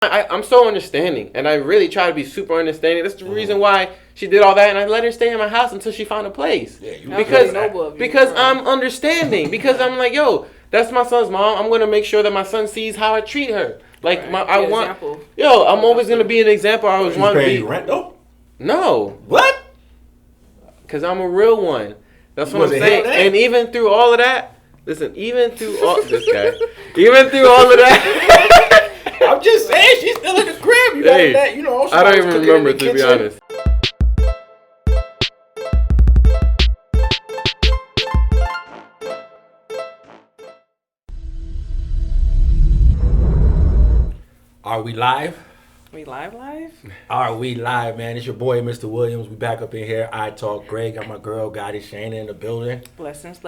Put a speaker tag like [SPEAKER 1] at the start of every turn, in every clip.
[SPEAKER 1] I'm so understanding, and I really try to be super understanding. That's the reason why she did all that, and I let her stay in my house until she found a place. Yeah, because I'm understanding. Because I'm like, yo, that's my son's mom. I'm gonna make sure that my son sees how I treat her. Like I'm always gonna be an example. I was want to be.
[SPEAKER 2] Rent though?
[SPEAKER 1] No.
[SPEAKER 2] What?
[SPEAKER 1] Because I'm a real one. That's what I'm saying. And even through all of that, listen, even through all of that.
[SPEAKER 2] I'm just saying, she's still in the crib. You know that, you know.
[SPEAKER 1] I don't even remember, to be honest.
[SPEAKER 2] Are we live?
[SPEAKER 3] We live?
[SPEAKER 2] Are we live, man? It's your boy, Mr. Williams. We back up in here. I Talk Greg. Got my girl, Gotti Shana, in the building.
[SPEAKER 3] Blessings.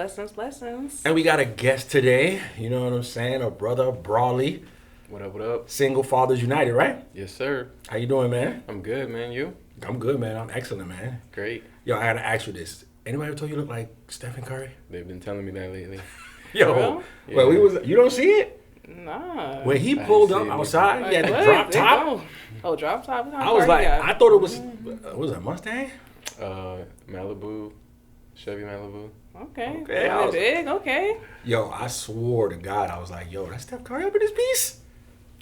[SPEAKER 2] And we got a guest today. You know what I'm saying? A brother, Brawley.
[SPEAKER 1] What up?
[SPEAKER 2] Single Fathers United, right?
[SPEAKER 1] Yes, sir.
[SPEAKER 2] How you doing, man?
[SPEAKER 1] I'm good, man. You?
[SPEAKER 2] I'm good, man. I'm excellent, man.
[SPEAKER 1] Great.
[SPEAKER 2] Yo, I gotta ask you this. Anybody ever told you look like Stephen Curry?
[SPEAKER 1] They've been telling me that lately.
[SPEAKER 2] Yo, well, you don't see it?
[SPEAKER 3] Nah.
[SPEAKER 2] When he pulled up outside, he had the drop top.
[SPEAKER 3] Oh, drop top?
[SPEAKER 2] I was like, I thought it was, what was that, Mustang?
[SPEAKER 1] Malibu. Chevy Malibu.
[SPEAKER 3] Okay. Big, okay.
[SPEAKER 2] Yo, I swore to God, I was like, yo, that's Steph Curry up in this piece?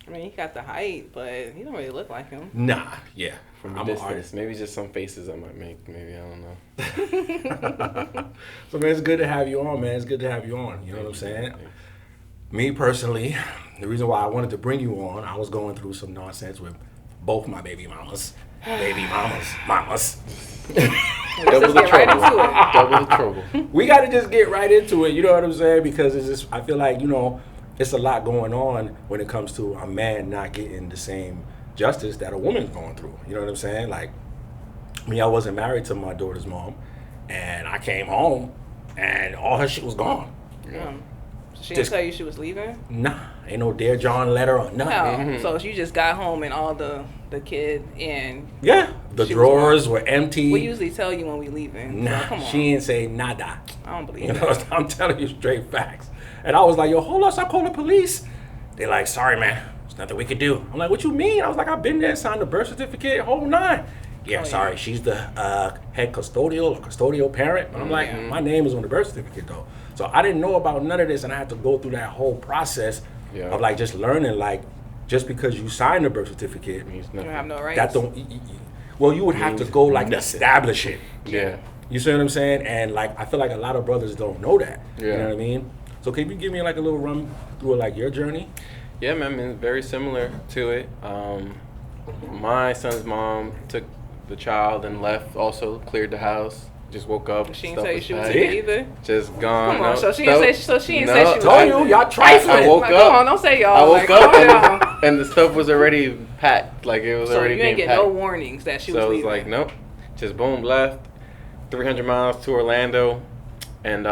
[SPEAKER 3] I mean, he got the height, but he don't really look like him.
[SPEAKER 2] Nah, yeah.
[SPEAKER 1] From a distance. Maybe just some faces I might make. Maybe, I don't know.
[SPEAKER 2] So, man, it's good to have you on, man. It's good to have you on. You know what I'm saying? Me, personally, the reason why I wanted to bring you on, I was going through some nonsense with both my baby mamas. Mamas.
[SPEAKER 1] Double the trouble.
[SPEAKER 2] We got to just get right into it. You know what I'm saying? Because it's just, I feel like, you know, it's a lot going on when it comes to a man not getting the same justice that a woman's going through. You know what I'm saying? Like, me, I wasn't married to my daughter's mom, and I came home, and all her shit was gone.
[SPEAKER 3] Yeah. She didn't tell you she was leaving?
[SPEAKER 2] Nah, ain't no Dear John letter or nothing.
[SPEAKER 3] No, so you just got home and all the kid and...
[SPEAKER 2] Yeah, the drawers were empty.
[SPEAKER 3] We usually tell you when we leaving.
[SPEAKER 2] Nah,
[SPEAKER 3] so come on.
[SPEAKER 2] She ain't say nada.
[SPEAKER 3] I don't believe
[SPEAKER 2] you know, I'm telling you straight facts. And I was like, yo, hold on, so I called the police. They like, sorry, man, there's nothing we could do. I'm like, what you mean? I was like, I've been there, signed the birth certificate, whole nine. Yeah, sorry, she's the head custodial parent. But I'm like, my name is on the birth certificate, though. So I didn't know about none of this, and I had to go through that whole process of, like, just learning, like, just because you signed the birth certificate,
[SPEAKER 3] you don't have no rights.
[SPEAKER 2] That don't. Well, you would have to go, like, establish it.
[SPEAKER 1] Yeah.
[SPEAKER 2] You see what I'm saying? And, like, I feel like a lot of brothers don't know that. Yeah. You know what I mean? So can you give me, like, a little run through, like, your journey?
[SPEAKER 1] Yeah, man, I mean, very similar to it. My son's mom took the child and left, also cleared the house. Just woke up.
[SPEAKER 3] She didn't say she was here either.
[SPEAKER 1] Just gone.
[SPEAKER 3] Come on, so she didn't say. So she didn't say she was.
[SPEAKER 2] Told you, y'all trifling.
[SPEAKER 1] I woke up.
[SPEAKER 3] Come on, don't say y'all.
[SPEAKER 1] I woke up and the stuff was already packed. Like it was already being packed. So you
[SPEAKER 3] didn't get no warnings that she was leaving.
[SPEAKER 1] So it was like, nope. Just boom, left. 300 miles to Orlando, and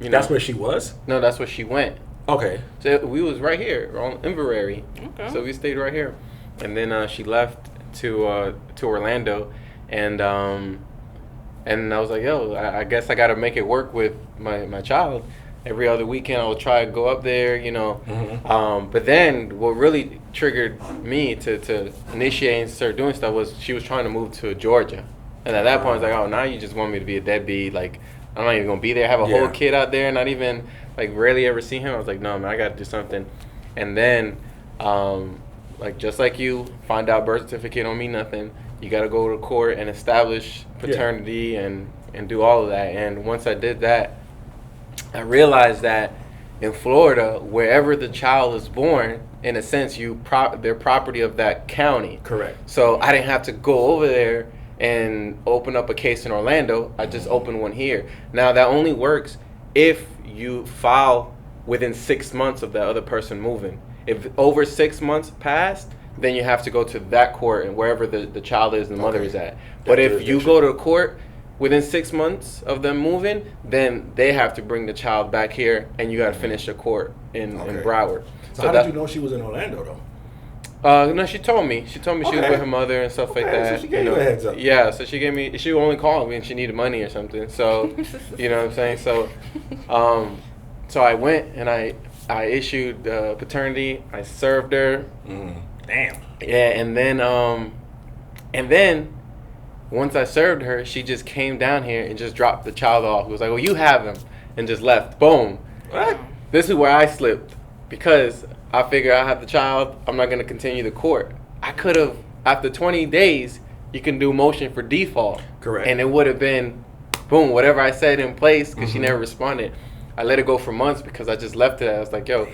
[SPEAKER 1] you know.
[SPEAKER 2] That's where she was.
[SPEAKER 1] No, that's where she went.
[SPEAKER 2] Okay.
[SPEAKER 1] So we was right here on Inverary. Okay. So we stayed right here, and then she left to Orlando, and I was like, yo, I guess I got to make it work with my child. Every other weekend I would try to go up there, you know. Mm-hmm. But then what really triggered me to initiate and start doing stuff was she was trying to move to Georgia. And at that point I was like, oh, now you just want me to be a deadbeat. Like, I'm not even going to be there, have a whole kid out there, not even, like, rarely ever see him. I was like, no, man, I got to do something. And then, like, just like you, find out birth certificate don't mean nothing. You got to go to court and establish paternity and do all of that. And once I did that, I realized that in Florida, wherever the child is born, in a sense, they're property of that county.
[SPEAKER 2] Correct.
[SPEAKER 1] So I didn't have to go over there and open up a case in Orlando. I just opened one here. Now, that only works if you file within 6 months of the other person moving. If over 6 months passed, then you have to go to that court and wherever the child is and the mother is at. But if you go to court within 6 months of them moving, then they have to bring the child back here and you got to finish the court in Broward.
[SPEAKER 2] So how did you know she was in Orlando, though?
[SPEAKER 1] No, she told me. She was with her mother and stuff like that.
[SPEAKER 2] So she gave you a heads up.
[SPEAKER 1] Yeah, so she only called me and she needed money or something. So, you know what I'm saying? So, so I went and I issued paternity. I served her.
[SPEAKER 2] Damn.
[SPEAKER 1] Yeah, and then once I served her, she just came down here and just dropped the child off. It was like, well, you have him, and just left. Boom.
[SPEAKER 2] What?
[SPEAKER 1] This is where I slipped because I figured I have the child. I'm not going to continue the court. I could have, after 20 days, you can do motion for default.
[SPEAKER 2] Correct.
[SPEAKER 1] And it would have been, boom, whatever I said in place because she never responded. I let it go for months because I just left it. I was like, yo.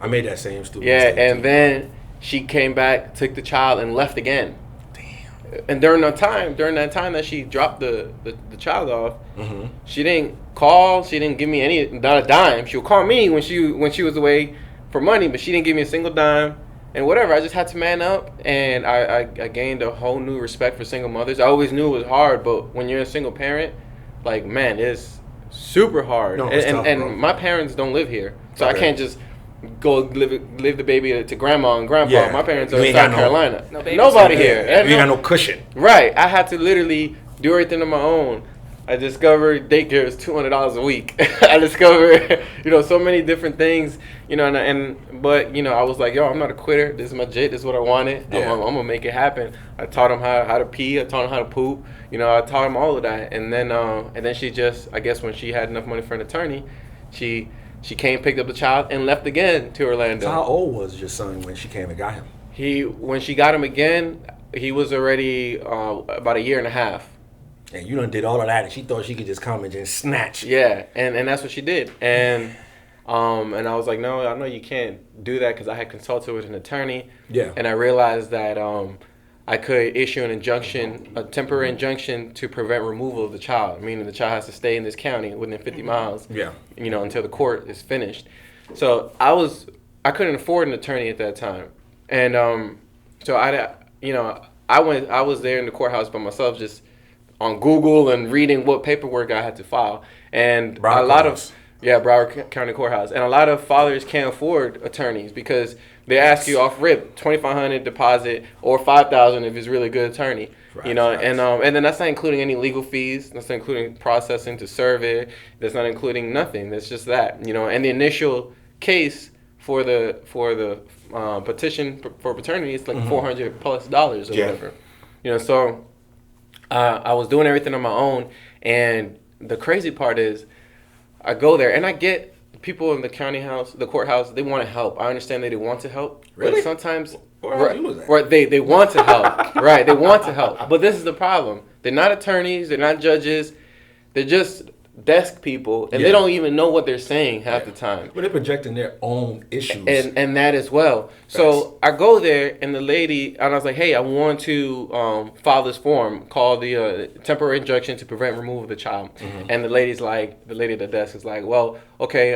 [SPEAKER 2] I made that same stupid
[SPEAKER 1] Yeah,
[SPEAKER 2] mistake
[SPEAKER 1] and
[SPEAKER 2] too.
[SPEAKER 1] then she came back, took the child, and left again.
[SPEAKER 2] Damn.
[SPEAKER 1] And during that time that she dropped the child off, she didn't call. She didn't give me not a dime. She'll call me when she was away for money, but she didn't give me a single dime. And whatever, I just had to man up, and I gained a whole new respect for single mothers. I always knew it was hard, but when you're a single parent, like, man, it's super hard.
[SPEAKER 2] No, it's tough, bro.
[SPEAKER 1] and my parents don't live here, so
[SPEAKER 2] Okay.
[SPEAKER 1] I can't just go live the baby to grandma and grandpa.
[SPEAKER 2] Yeah.
[SPEAKER 1] My parents
[SPEAKER 2] You
[SPEAKER 1] are in
[SPEAKER 2] ain't
[SPEAKER 1] South
[SPEAKER 2] got
[SPEAKER 1] Carolina.
[SPEAKER 3] No babysitter.
[SPEAKER 1] Nobody here.
[SPEAKER 2] You ain't got no cushion.
[SPEAKER 1] Right. I had to literally do everything on my own. I discovered daycare is $200 a week. I discovered, so many different things, but I was like, yo, I'm not a quitter. This is my jit. This is what I wanted.
[SPEAKER 2] Yeah.
[SPEAKER 1] I'm gonna make it happen. I taught him how to pee. I taught him how to poop. I taught him all of that. And then she just, I guess when she had enough money for an attorney, she came, picked up the child, and left again to Orlando.
[SPEAKER 2] So how old was your son when she came and got him?
[SPEAKER 1] When she got him again, he was already about a year and a half.
[SPEAKER 2] And you done did all of that, and she thought she could just come and just snatch.
[SPEAKER 1] Yeah, and that's what she did. And I was like, no, I know you can't do that because I had consulted with an attorney.
[SPEAKER 2] Yeah.
[SPEAKER 1] And I realized that I could issue an injunction, a temporary injunction to prevent removal of the child, meaning the child has to stay in this county within 50 miles.
[SPEAKER 2] Yeah.
[SPEAKER 1] Until the court is finished. So I couldn't afford an attorney at that time, and so I was there in the courthouse by myself, just on Google and reading what paperwork I had to file, and Broward County Courthouse, and a lot of fathers can't afford attorneys because they ask you off rip $2,500 deposit or $5,000 if it's really a good attorney.
[SPEAKER 2] Right.
[SPEAKER 1] And then that's not including any legal fees. That's not including processing to serve it. That's not including nothing. That's just that. And the initial case for the petition for paternity is like $400+ or whatever. So I was doing everything on my own, and the crazy part is, I go there and I get people in the courthouse. They want to help. I understand they want to help.
[SPEAKER 2] Really?
[SPEAKER 1] But sometimes.
[SPEAKER 2] Right,
[SPEAKER 1] they want to help. Right, they want to help. But this is the problem. They're not attorneys. They're not judges. They're just desk people, and they don't even know what they're saying half the time.
[SPEAKER 2] But they're projecting their own issues.
[SPEAKER 1] And that as well. So I go there, and the lady, and I was like, hey, I want to file this form called the temporary injunction to prevent removal of the child. And the lady at the desk is like, well, okay,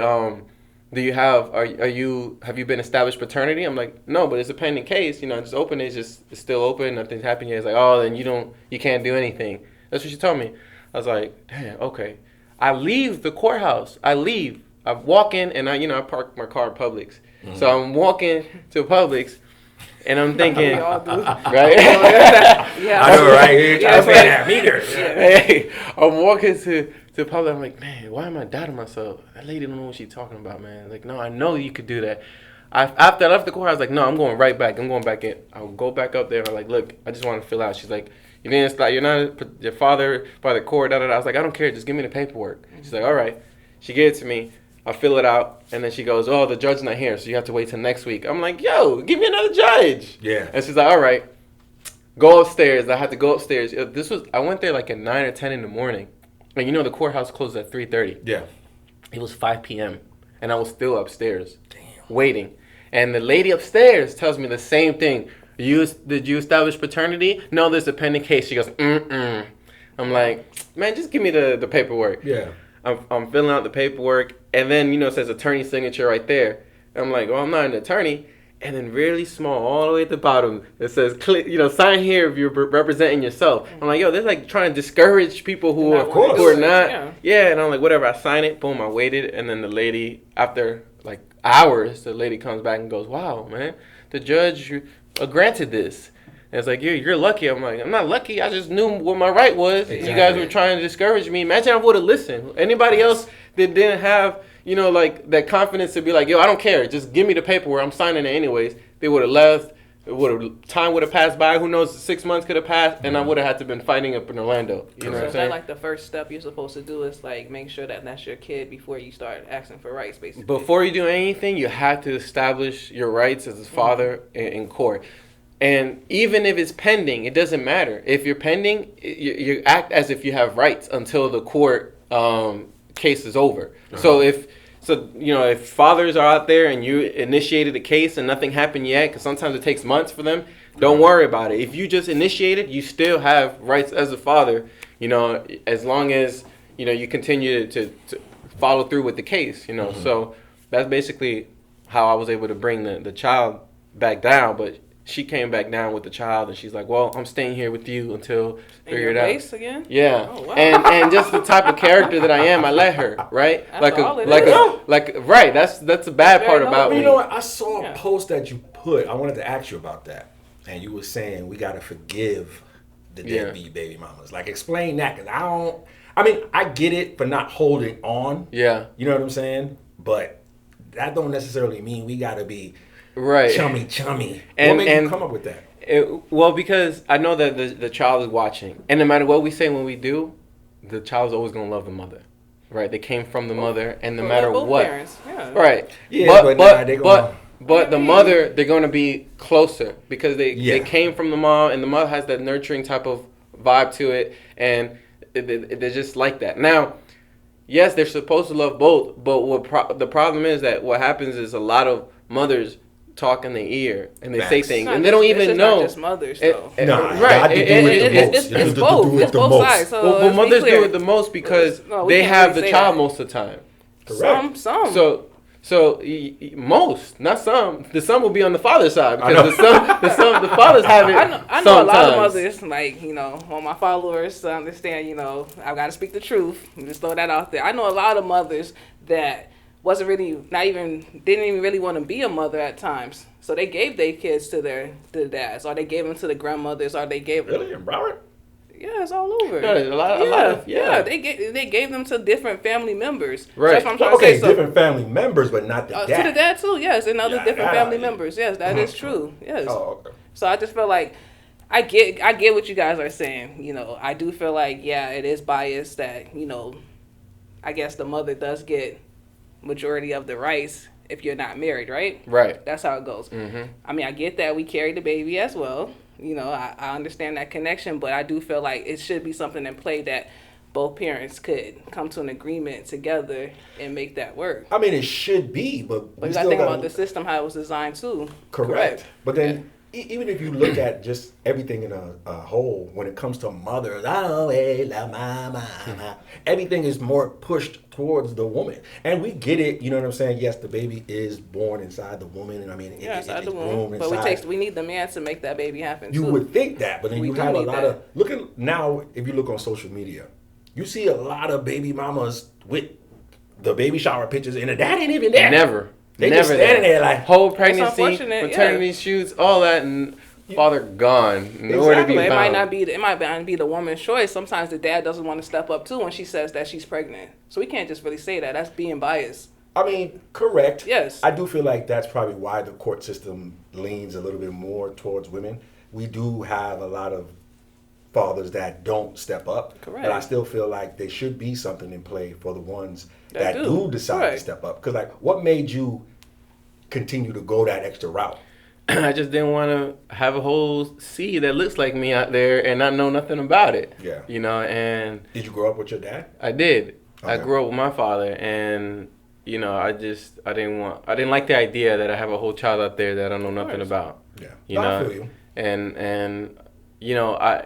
[SPEAKER 1] do you have you been established paternity? I'm like, no, but it's a pending case. Just open it. It's still open. Nothing's happened yet. It's like, oh, then you can't do anything. That's what she told me. I was like, damn, okay. I leave the courthouse. I walk in, and I park my car at Publix. So I'm walking to Publix, and I'm thinking,
[SPEAKER 3] We all do.
[SPEAKER 1] right?
[SPEAKER 3] Yeah.
[SPEAKER 2] I know, right? You're trying to
[SPEAKER 3] Yeah,
[SPEAKER 2] pay that meter.
[SPEAKER 1] Hey, I'm walking to Publix. I'm like, man, why am I doubting myself? That lady don't know what she's talking about, man. Like, no, I know you could do that. After I left the courthouse, I was like, no, I'm going right back. I'm going back in. I'll go back up there. And I'm like, look, I just want to fill out. She's like, you're not your father by the court. Da, da, da. I was like, I don't care. Just give me the paperwork. She's like, all right. She gave it to me. I fill it out, and then she goes, oh, the judge's not here, so you have to wait till next week. I'm like, yo, give me another judge.
[SPEAKER 2] Yeah.
[SPEAKER 1] And she's like, all right, go upstairs. I had to go upstairs. I went there like at 9 or 10 in the morning, and the courthouse closed at 3:30.
[SPEAKER 2] Yeah.
[SPEAKER 1] It was 5 p.m., and I was still upstairs, waiting. And the lady upstairs tells me the same thing. Did you establish paternity? No, there's a pending case. She goes, mm-mm. I'm like, man, just give me the paperwork.
[SPEAKER 2] Yeah.
[SPEAKER 1] I'm filling out the paperwork, and then, it says attorney signature right there. And I'm like, well, I'm not an attorney. And then really small, all the way at the bottom, it says, sign here if you're representing yourself. I'm like, yo, they're like trying to discourage people who are not. Yeah, and I'm like, whatever, I sign it. Boom, I waited. And then the lady, after like hours, the lady comes back and goes, wow, man, the judge granted this. And it's like, you're lucky. I'm like, I'm not lucky. I just knew what my right was. Exactly. You guys were trying to discourage me. Imagine I would have listened. Anybody else that didn't have, like that confidence to be like, yo, I don't care. Just give me the paperwork. I'm signing it anyways. They would have left. time would have passed by. Who knows? 6 months could have passed, and I would have had to been fighting up in Orlando. You know what I'm
[SPEAKER 3] So is
[SPEAKER 1] saying?
[SPEAKER 3] that like the first step you're supposed to do is like make sure that that's your kid before you start asking for rights, basically.
[SPEAKER 1] Before you do anything, you have to establish your rights as a father in court. And even if it's pending, it doesn't matter. If you're pending, you act as if you have rights until the court case is over. So if fathers are out there and you initiated a case and nothing happened yet, because sometimes it takes months for them, don't worry about it. If you just initiated, you still have rights as a father, as long as, you continue to follow through with the case, So that's basically how I was able to bring the child back down. But she came back down with the child, and she's like, "Well, I'm staying here with you until figure it out."
[SPEAKER 3] Base again?
[SPEAKER 1] Yeah.
[SPEAKER 3] Oh, wow.
[SPEAKER 1] And just the type of character that I am, I let her, right?
[SPEAKER 3] That's
[SPEAKER 1] Right. That's a bad part about me.
[SPEAKER 2] You know what? I saw a post that you put. I wanted to ask you about that, and you were saying we got to forgive the deadbeat baby mamas. Like, explain that, because I get it for not holding on.
[SPEAKER 1] Yeah.
[SPEAKER 2] You know what I'm saying? But that don't necessarily mean we got to be
[SPEAKER 1] right
[SPEAKER 2] chummy.
[SPEAKER 1] And,
[SPEAKER 2] what made you come up with that?
[SPEAKER 1] Because I know that the child is watching, and no matter what we say when we do, the child's always gonna love the mother, right? They came from the mother, and no matter
[SPEAKER 3] both
[SPEAKER 1] what,
[SPEAKER 3] parents. Yeah.
[SPEAKER 1] right?
[SPEAKER 2] Yeah,
[SPEAKER 1] but the mother, they're gonna be closer because they came from the mom, and the mother has that nurturing type of vibe to it, and they're just like that. Now, yes, they're supposed to love both, but the problem is that what happens is a lot of mothers talk in their ear and they say things and they don't even know.
[SPEAKER 3] Not just mothers, though.
[SPEAKER 1] Right.
[SPEAKER 3] It's both. It's both sides. So
[SPEAKER 1] mothers do it the most because they have the child most of the time.
[SPEAKER 2] Correct.
[SPEAKER 3] Some.
[SPEAKER 1] So most, not some. The son will be on the father's side because the fathers have it.
[SPEAKER 3] I know a lot of mothers, like, all my followers understand, I've got to speak the truth. Just throw that out there. I know a lot of mothers that didn't even really want to be a mother at times. So they gave their kids to their dads, or they gave them to the grandmothers, or they gave
[SPEAKER 2] them. Really? In Broward?
[SPEAKER 3] Yeah, it's all over.
[SPEAKER 1] Yeah, a lot of
[SPEAKER 3] they gave them to different family members.
[SPEAKER 1] Right.
[SPEAKER 3] So that's what I'm trying to say.
[SPEAKER 2] Different family members, but not the dad.
[SPEAKER 3] To the dad too, yes, and other different family members. Yes, that is true. Yes.
[SPEAKER 2] Oh, okay.
[SPEAKER 3] So I just feel like I get what you guys are saying. I do feel like it is biased that I guess the mother does get majority of the rights if you're not married, right?
[SPEAKER 1] Right.
[SPEAKER 3] That's how it goes.
[SPEAKER 1] Mm-hmm.
[SPEAKER 3] I get that we carry the baby as well. I understand that connection, but I do feel like it should be something in play that both parents could come to an agreement together and make that work.
[SPEAKER 2] It should be, but
[SPEAKER 3] you got to think about the system, how it was designed too.
[SPEAKER 2] Correct. But then even if you look at just everything in a whole, when it comes to mothers, everything is more pushed towards the woman. And we get it, you know what I'm saying? Yes, the baby is born inside the woman, and
[SPEAKER 3] inside the womb. But we need the man to make that baby happen too.
[SPEAKER 2] You would think that, but then you have a lot of, now, if you look on social media, you see a lot of baby mamas with the baby shower pictures, and the dad ain't even there.
[SPEAKER 1] Never.
[SPEAKER 2] They just standing there like
[SPEAKER 1] whole pregnancy, maternity shoots, all that, and father gone. Nowhere to be found.
[SPEAKER 3] It might not be the woman's choice. Sometimes the dad doesn't want to step up too when she says that she's pregnant. So we can't just really say that. That's being biased.
[SPEAKER 2] Correct.
[SPEAKER 3] Yes.
[SPEAKER 2] I do feel like that's probably why the court system leans a little bit more towards women. We do have a lot of fathers that don't step up.
[SPEAKER 3] Correct.
[SPEAKER 2] But I still feel like there should be something in play for the ones that do decide to step up. Because what made you continue to go that extra route?
[SPEAKER 1] I just didn't want to have a whole sea that looks like me out there and not know nothing about it.
[SPEAKER 2] Yeah.
[SPEAKER 1] And
[SPEAKER 2] did you grow up with your dad?
[SPEAKER 1] I did.
[SPEAKER 2] Okay.
[SPEAKER 1] I grew up with my father, and I didn't like the idea that I have a whole child out there that I know nothing about.
[SPEAKER 2] Yeah. I feel you.
[SPEAKER 1] And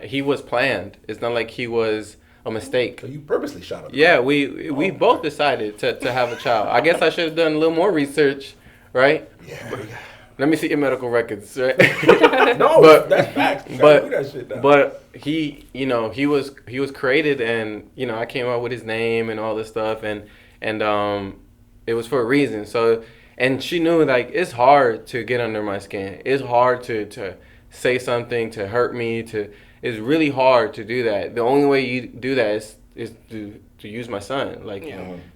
[SPEAKER 1] he was planned. It's not like he was a mistake.
[SPEAKER 2] So you purposely shot him?
[SPEAKER 1] Yeah, we both decided to have a child. I guess I should have done a little more research, right?
[SPEAKER 2] Yeah.
[SPEAKER 1] Let me see your medical records, right?
[SPEAKER 2] No, that's facts. You gotta do that shit now.
[SPEAKER 1] But he was created, and I came up with his name and all this stuff, and it was for a reason. So, and she knew it's hard to get under my skin. It's hard to say something to hurt me. It's really hard to do that. The only way you do that is to use my son.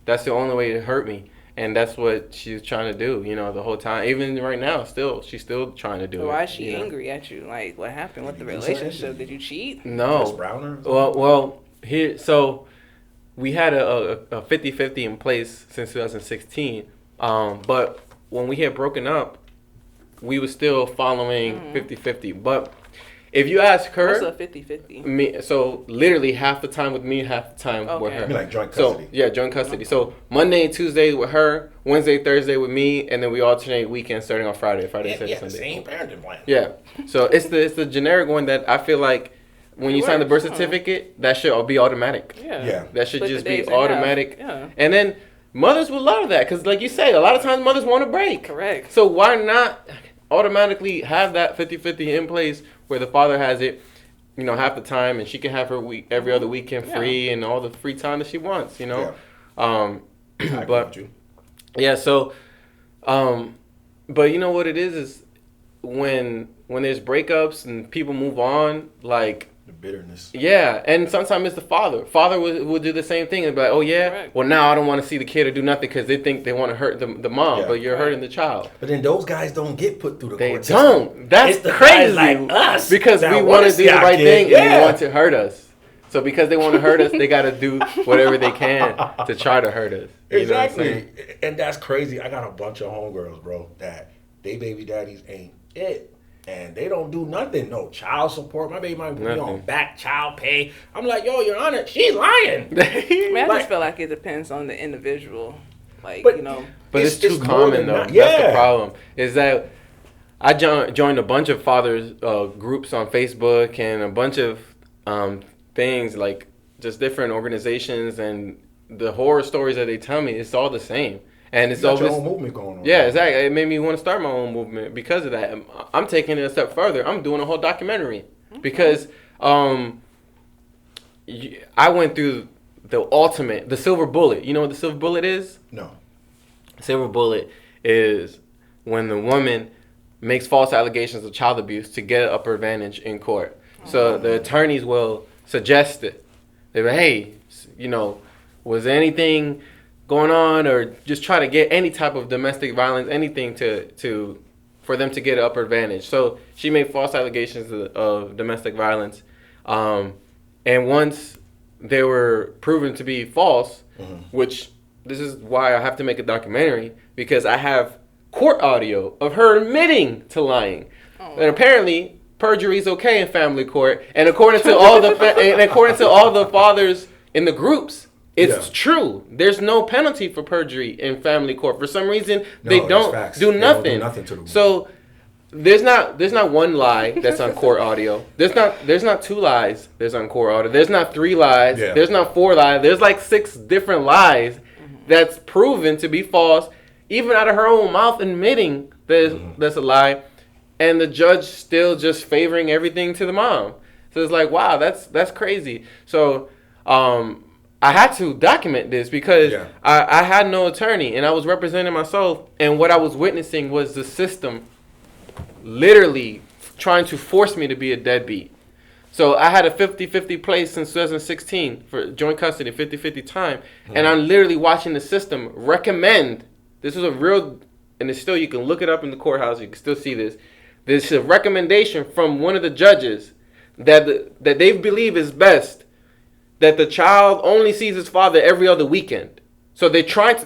[SPEAKER 1] That's the only way to hurt me. And that's what she's trying to do, you know, the whole time. Even right now, she's still trying to do it.
[SPEAKER 3] Why is she
[SPEAKER 1] you know?
[SPEAKER 3] angry at you? Like, what happened with the relationship? Did you cheat?
[SPEAKER 1] No. So we had a 50-50 in place since 2016. But when we had broken up, we were still following 50-50. But if you ask her,
[SPEAKER 3] what's a 50-50?
[SPEAKER 1] Me, so literally half the time with me, half the time with her.
[SPEAKER 4] I mean, like joint custody.
[SPEAKER 1] So yeah, joint custody. So Monday and Tuesday with her, Wednesday, Thursday with me, and then we alternate weekends starting on Friday, Saturday, Sunday.
[SPEAKER 2] Same parenting plan.
[SPEAKER 1] Yeah. So it's the generic one that I feel like when you sign the birth certificate, that should be automatic.
[SPEAKER 4] Yeah.
[SPEAKER 1] That should
[SPEAKER 3] Split
[SPEAKER 1] just
[SPEAKER 3] the
[SPEAKER 1] be
[SPEAKER 3] days in
[SPEAKER 1] automatic.
[SPEAKER 3] half. Yeah.
[SPEAKER 1] And then mothers would love that because, like you say, a lot of times mothers want a break.
[SPEAKER 3] Correct.
[SPEAKER 1] So why not automatically have that 50-50 in place where the father has it, you know, half the time, and she can have her every other weekend free and all the free time that she wants, you know.
[SPEAKER 4] I agree
[SPEAKER 1] But
[SPEAKER 4] with you.
[SPEAKER 1] yeah, so, but you know what it is when there's breakups and people move on, like.
[SPEAKER 4] The bitterness.
[SPEAKER 1] Yeah, and sometimes it's the father. Father would do the same thing and be like, oh yeah,
[SPEAKER 3] Correct.
[SPEAKER 1] well now I don't want to see the kid or do nothing because they think they want to hurt the mom,
[SPEAKER 4] Yeah.
[SPEAKER 1] but you're hurting the child.
[SPEAKER 4] But then those guys don't get put through the
[SPEAKER 1] They
[SPEAKER 4] court
[SPEAKER 1] don't.
[SPEAKER 4] system.
[SPEAKER 1] That's
[SPEAKER 4] It's the
[SPEAKER 1] crazy.
[SPEAKER 4] guys like us
[SPEAKER 1] because
[SPEAKER 4] that
[SPEAKER 1] we
[SPEAKER 4] wanna
[SPEAKER 1] want to
[SPEAKER 4] see
[SPEAKER 1] do the
[SPEAKER 4] our
[SPEAKER 1] right
[SPEAKER 4] kid.
[SPEAKER 1] thing and
[SPEAKER 4] Yeah.
[SPEAKER 1] they want to hurt us. So because they want to hurt us, they got to do whatever they can to try to hurt us. You know what I'm saying?
[SPEAKER 4] Exactly. And that's crazy. I got a bunch of homegirls, bro, that they baby daddies ain't it. And they don't do nothing. No child support. My baby might be on back child pay. I'm like, yo, Your Honor, she's lying.
[SPEAKER 3] I mean, I
[SPEAKER 4] Like-
[SPEAKER 3] just feel like it depends on the individual. Like,
[SPEAKER 4] But-
[SPEAKER 3] you know.
[SPEAKER 1] But it's too
[SPEAKER 4] more
[SPEAKER 1] common
[SPEAKER 4] than
[SPEAKER 1] though.
[SPEAKER 4] that.
[SPEAKER 1] That's
[SPEAKER 4] Yeah.
[SPEAKER 1] the problem. Is that I joined a bunch of fathers groups on Facebook and a bunch of things like just different organizations, and the horror stories that they tell me, it's all the same. And it's
[SPEAKER 4] You got
[SPEAKER 1] always
[SPEAKER 4] your own movement going on.
[SPEAKER 1] yeah, exactly. It made me want to start my own movement because of that. I'm taking it a step further. I'm doing a whole documentary because I went through the silver bullet. You know what the silver bullet is?
[SPEAKER 4] No.
[SPEAKER 1] Silver bullet is when the woman makes false allegations of child abuse to get an upper advantage in court. So the attorneys will suggest it. They're like, hey, you know, was there anything going on, or just try to get any type of domestic violence, anything for them to get an upper advantage. So she made false allegations of domestic violence, and once they were proven to be false, which this is why I have to make a documentary, because I have court audio of her admitting to lying. And apparently perjury is okay in family court, and according to all the fathers in the groups, it's true. There's no penalty for perjury in family court. For some reason, they don't do nothing.
[SPEAKER 4] To the
[SPEAKER 1] So there's not one lie that's on court audio. There's not two lies that's on court audio. There's not three lies.
[SPEAKER 4] Yeah.
[SPEAKER 1] There's not four lies. There's like 6 different lies that's proven to be false, even out of her own mouth admitting that's a lie, and the judge still just favoring everything to the mom. So it's like, wow, that's crazy. So I had to document this because I had no attorney and I was representing myself, and what I was witnessing was the system literally trying to force me to be a deadbeat. So I had a 50-50 place since 2016 for joint custody, 50-50 time, and I'm literally watching the system recommend, this is a real, and it's still, you can look it up in the courthouse, you can still see this. This is a recommendation from one of the judges that they believe is best, that the child only sees his father every other weekend. So they're trying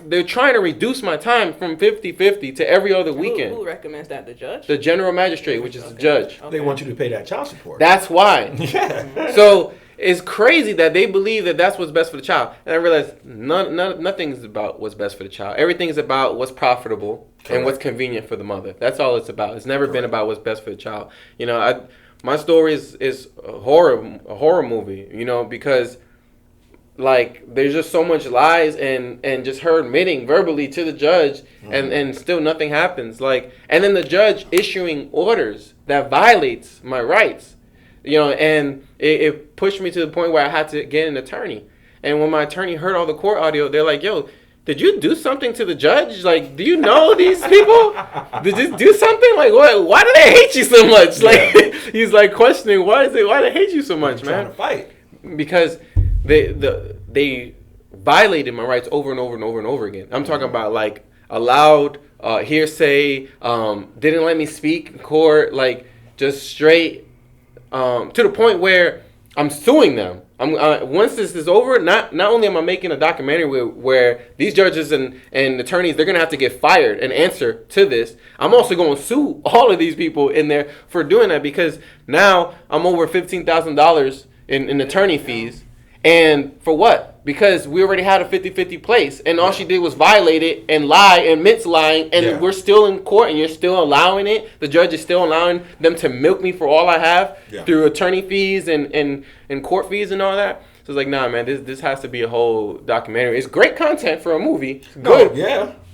[SPEAKER 1] to reduce my time from 50-50 to every other weekend.
[SPEAKER 3] Who recommends that? The judge?
[SPEAKER 1] The general magistrate, which is the judge.
[SPEAKER 4] They want you to pay that child support.
[SPEAKER 1] That's why.
[SPEAKER 4] Yeah.
[SPEAKER 1] So it's crazy that they believe that that's what's best for the child. And I realized nothing is about what's best for the child. Everything is about what's profitable and what's convenient for the mother. That's all it's about. It's never been about what's best for the child. You know, my story is a horror movie, you know, because like there's just so much lies and just her admitting verbally to the judge and still nothing happens. Like, and then the judge issuing orders that violates my rights, you know, and it pushed me to the point where I had to get an attorney. And when my attorney heard all the court audio, they're like, yo, did you do something to the judge? Like, do you know these people? Did you do something? Like, what? Why do they hate you so much? Like, he's like questioning, why they hate you so much, man?
[SPEAKER 4] Trying to fight.
[SPEAKER 1] Because they violated my rights over and over and over and over again. I'm talking about like allowed hearsay, didn't let me speak in court, like just straight to the point where I'm suing them. Once this is over, not only am I making a documentary where these judges and attorneys, they're going to have to get fired and answer to this, I'm also going to sue all of these people in there for doing that, because now I'm over $15,000 in attorney fees. And for what? Because we already had a 50-50 place, and all she did was violate it and lie and mince lying, and we're still in court, and you're still allowing it. The judge is still allowing them to milk me for all I have through attorney fees and court fees and all that. So it's like, nah, man, this has to be a whole documentary. It's great content for a movie. Good.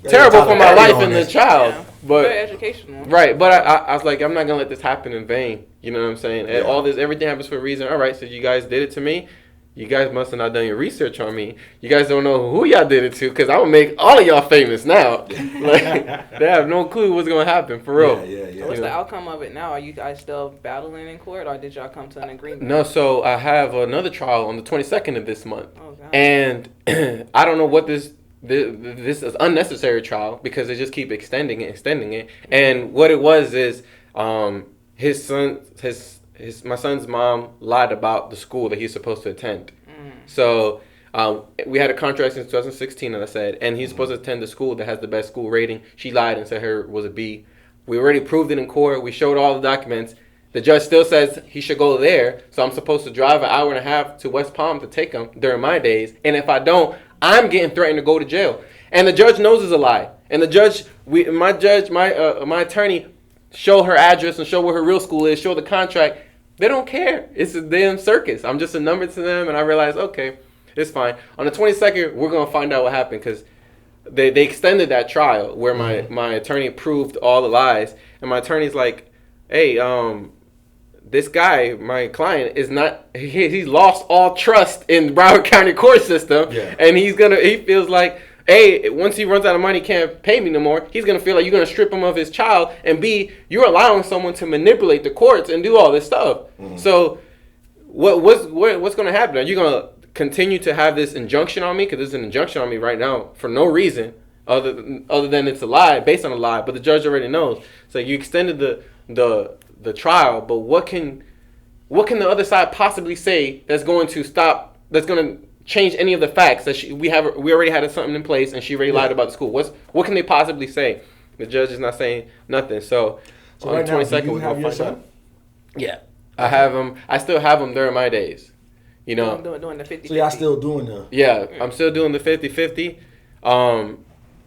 [SPEAKER 1] Terrible for my life and the child.
[SPEAKER 3] Yeah.
[SPEAKER 1] But
[SPEAKER 3] very educational.
[SPEAKER 1] Right, but I was like, I'm not gonna let this happen in vain. You know what I'm saying? And all this, everything happens for a reason. All right, so you guys did it to me. You guys must have not done your research on me. You guys don't know who y'all did it to, because I'm going to make all of y'all famous now. Like, they have no clue what's going to happen, for real.
[SPEAKER 3] So what's the outcome of it now? Are you guys still battling in court, or did y'all come to an agreement?
[SPEAKER 1] No, so I have another trial on the 22nd of this month.
[SPEAKER 3] Oh, God.
[SPEAKER 1] And I don't know what this is unnecessary trial, because they just keep extending it. And what it was is my son's mom lied about the school that he's supposed to attend. So we had a contract since 2016, as I said, and he's supposed to attend the school that has the best school rating. She lied and said her was a B. We already proved it in court. We showed all the documents. The judge still says he should go there, so I'm supposed to drive an hour and a half to West Palm to take him during my days. And if I don't, I'm getting threatened to go to jail. And the judge knows it's a lie. And the judge, my attorney, show her address and show where her real school is, show the contract. They don't care. It's a damn circus. I'm just a number to them, and I realize, okay, it's fine. On the 22nd, we're going to find out what happened, because they extended that trial where my attorney proved all the lies. And my attorney's like, hey, this guy, my client, is not, he's lost all trust in the Broward County court system, and he feels like, A, once he runs out of money, can't pay me no more, he's going to feel like you're going to strip him of his child, and B, you're allowing someone to manipulate the courts and do all this stuff. So what's going to happen? Are you going to continue to have this injunction on me? Because there's an injunction on me right now for no reason other than it's a lie, based on a lie, but the judge already knows. So you extended the trial, but what can the other side possibly say that's going to change any of the facts that we already had something in place, and she already lied about the school? What can they possibly say? The judge is not saying nothing. So on
[SPEAKER 4] right
[SPEAKER 1] the 22nd,
[SPEAKER 4] now,
[SPEAKER 1] we're
[SPEAKER 4] have
[SPEAKER 1] gonna
[SPEAKER 4] your
[SPEAKER 1] find
[SPEAKER 4] son?
[SPEAKER 1] out. Yeah, I have him. I still have him during my days. You know,
[SPEAKER 3] doing the 50.
[SPEAKER 4] So y'all still doing the?
[SPEAKER 1] Yeah, I'm still doing the 50-50.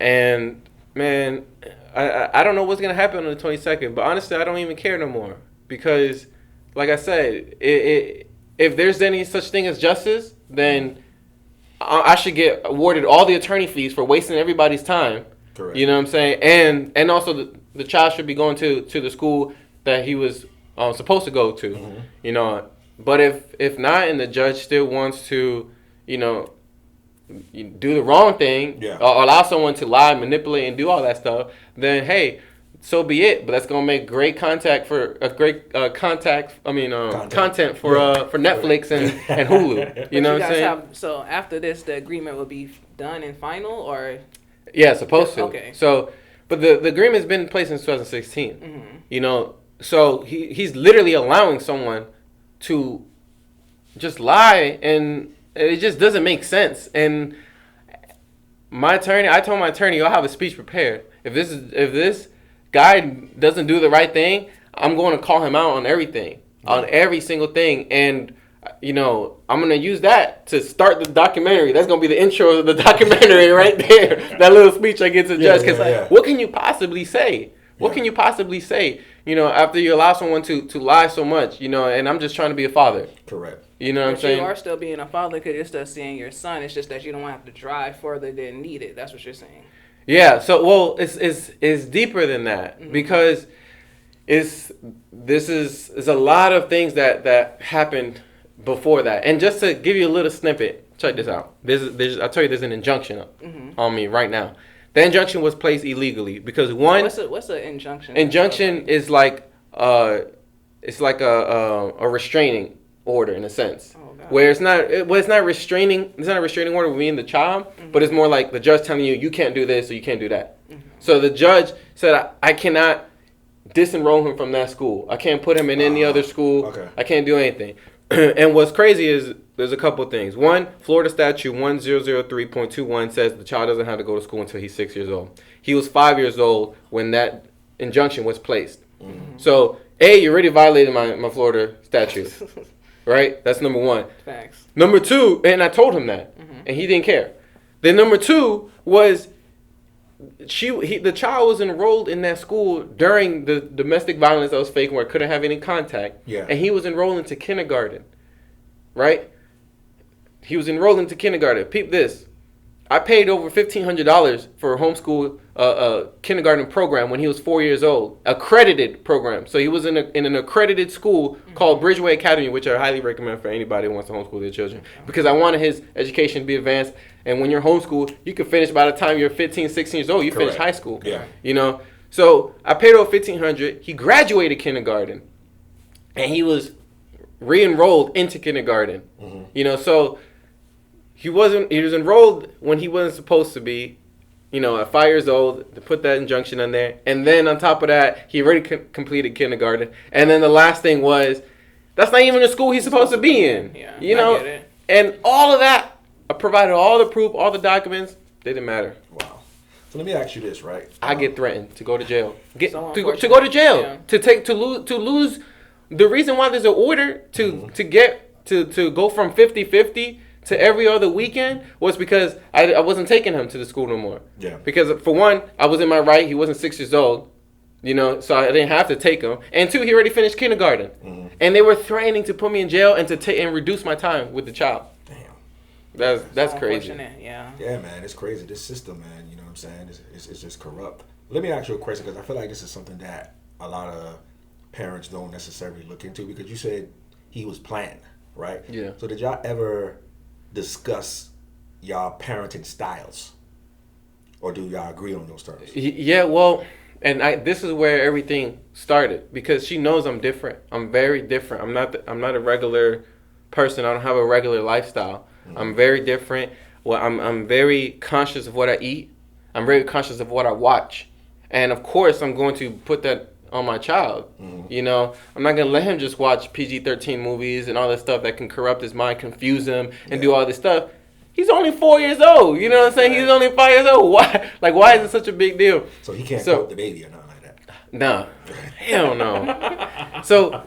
[SPEAKER 1] And man, I don't know what's gonna happen on the 22nd, but honestly, I don't even care no more, because, like I said, if there's any such thing as justice, then I should get awarded all the attorney fees for wasting everybody's time.
[SPEAKER 4] Correct.
[SPEAKER 1] You know what I'm saying? And also the child should be going to the school that he was supposed to go to. You know, but if not, and the judge still wants to, you know, do the wrong thing, or allow someone to lie, manipulate, and do all that stuff, then hey, so be it. But that's gonna make great content for content for Netflix and Hulu. You know what I'm saying?
[SPEAKER 3] So after this, the agreement will be done and final, or?
[SPEAKER 1] Yeah, supposed to.
[SPEAKER 3] Okay.
[SPEAKER 1] So, but the agreement's been in place since 2016. You know, so he's literally allowing someone to just lie, and it just doesn't make sense. And I told my attorney, I'll have a speech prepared. If this guy doesn't do the right thing, I'm going to call him out on everything, on every single thing. And, you know, I'm going to use that to start the documentary. That's going to be the intro of the documentary right there. That little speech I get to the judge. Because what can you possibly say? What can you possibly say, you know, after you allow someone to lie so much, you know, and I'm just trying to be a father.
[SPEAKER 4] Correct.
[SPEAKER 1] You know what I'm saying?
[SPEAKER 3] You are still being a father because you're still seeing your son. It's just that you don't have to drive further than needed. That's what you're saying.
[SPEAKER 1] Yeah. So, well, it's deeper than that, because there's a lot of things that happened before that. And just to give you a little snippet, check this out. I'll tell you, there's an injunction on me right now. The injunction was placed illegally because
[SPEAKER 3] What's an injunction?
[SPEAKER 1] Injunction is like it's like a restraining order in a sense.
[SPEAKER 3] Oh,
[SPEAKER 1] where it's not restraining. It's not a restraining order with me and the child, but it's more like the judge telling you can't do this or you can't do that. So the judge said I cannot disenroll him from that school. I can't put him in any other school.
[SPEAKER 4] Okay.
[SPEAKER 1] I can't do anything. And what's crazy is there's a couple of things. One, Florida statute 1003.21 says the child doesn't have to go to school until he's 6 years old. He was 5 years old when that injunction was placed. So, A, you already violated my Florida statute. Right? That's number one.
[SPEAKER 3] Facts.
[SPEAKER 1] Number two, and I told him that, and he didn't care. Then number two was the child was enrolled in that school during the domestic violence that was faking where I couldn't have any contact.
[SPEAKER 4] Yeah.
[SPEAKER 1] And he was enrolled into kindergarten. Right? He was enrolled into kindergarten. Peep this. I paid over $1,500 for a homeschool kindergarten program when he was 4 years old. Accredited program. So he was in an accredited school called Bridgeway Academy, which I highly recommend for anybody who wants to homeschool their children. Because I wanted his education to be advanced. And when you're homeschooled, you can finish by the time you're 15, 16 years old. You finish high school.
[SPEAKER 4] Yeah.
[SPEAKER 1] You know? So I paid over $1,500. He graduated kindergarten. And he was re-enrolled into kindergarten. You know, so he was enrolled when he wasn't supposed to be, you know, at 5 years old, to put that injunction on there. And then on top of that, he already completed kindergarten. And then the last thing was, that's not even the school he's supposed to be in.
[SPEAKER 3] Yeah,
[SPEAKER 1] you
[SPEAKER 3] I
[SPEAKER 1] know?
[SPEAKER 3] get it.
[SPEAKER 1] And all of that, I provided all the proof, all the documents, didn't matter.
[SPEAKER 4] Wow. So let me ask you this, right?
[SPEAKER 1] I get threatened to go to jail.
[SPEAKER 3] So
[SPEAKER 1] To go to jail.
[SPEAKER 3] Yeah.
[SPEAKER 1] To lose. The reason why there's an order to go from 50-50 to every other weekend was because I wasn't taking him to the school no more.
[SPEAKER 4] Yeah.
[SPEAKER 1] Because for one, I was in my right. He wasn't 6 years old, you know, so I didn't have to take him. And two, he already finished kindergarten, and they were threatening to put me in jail and and reduce my time with the child.
[SPEAKER 4] Damn.
[SPEAKER 1] That's
[SPEAKER 3] So
[SPEAKER 1] crazy.
[SPEAKER 3] unfortunate, yeah.
[SPEAKER 4] Yeah, man, it's crazy. This system, man, you know what I'm saying? It's just corrupt. Let me ask you a question because I feel like this is something that a lot of parents don't necessarily look into because you said he was planned, right?
[SPEAKER 1] Yeah.
[SPEAKER 4] So did y'all ever discuss y'all parenting styles? Or do y'all agree on those terms?
[SPEAKER 1] Yeah, well, and this is where everything started because she knows I'm different. I'm very different. I'm not a regular person. I don't have a regular lifestyle. I'm very different. Well, I'm very conscious of what I eat. I'm very conscious of what I watch. And of course, I'm going to put that on my child. You know, I'm not going to let him just watch PG-13 movies and all this stuff that can corrupt his mind, confuse him, and do all this stuff. He's only 4 years old. You know what I'm saying? He's only 5 years old. Why is it such a big deal?
[SPEAKER 4] So he can't cook the baby or nothing like that?
[SPEAKER 1] No. Hell no. So,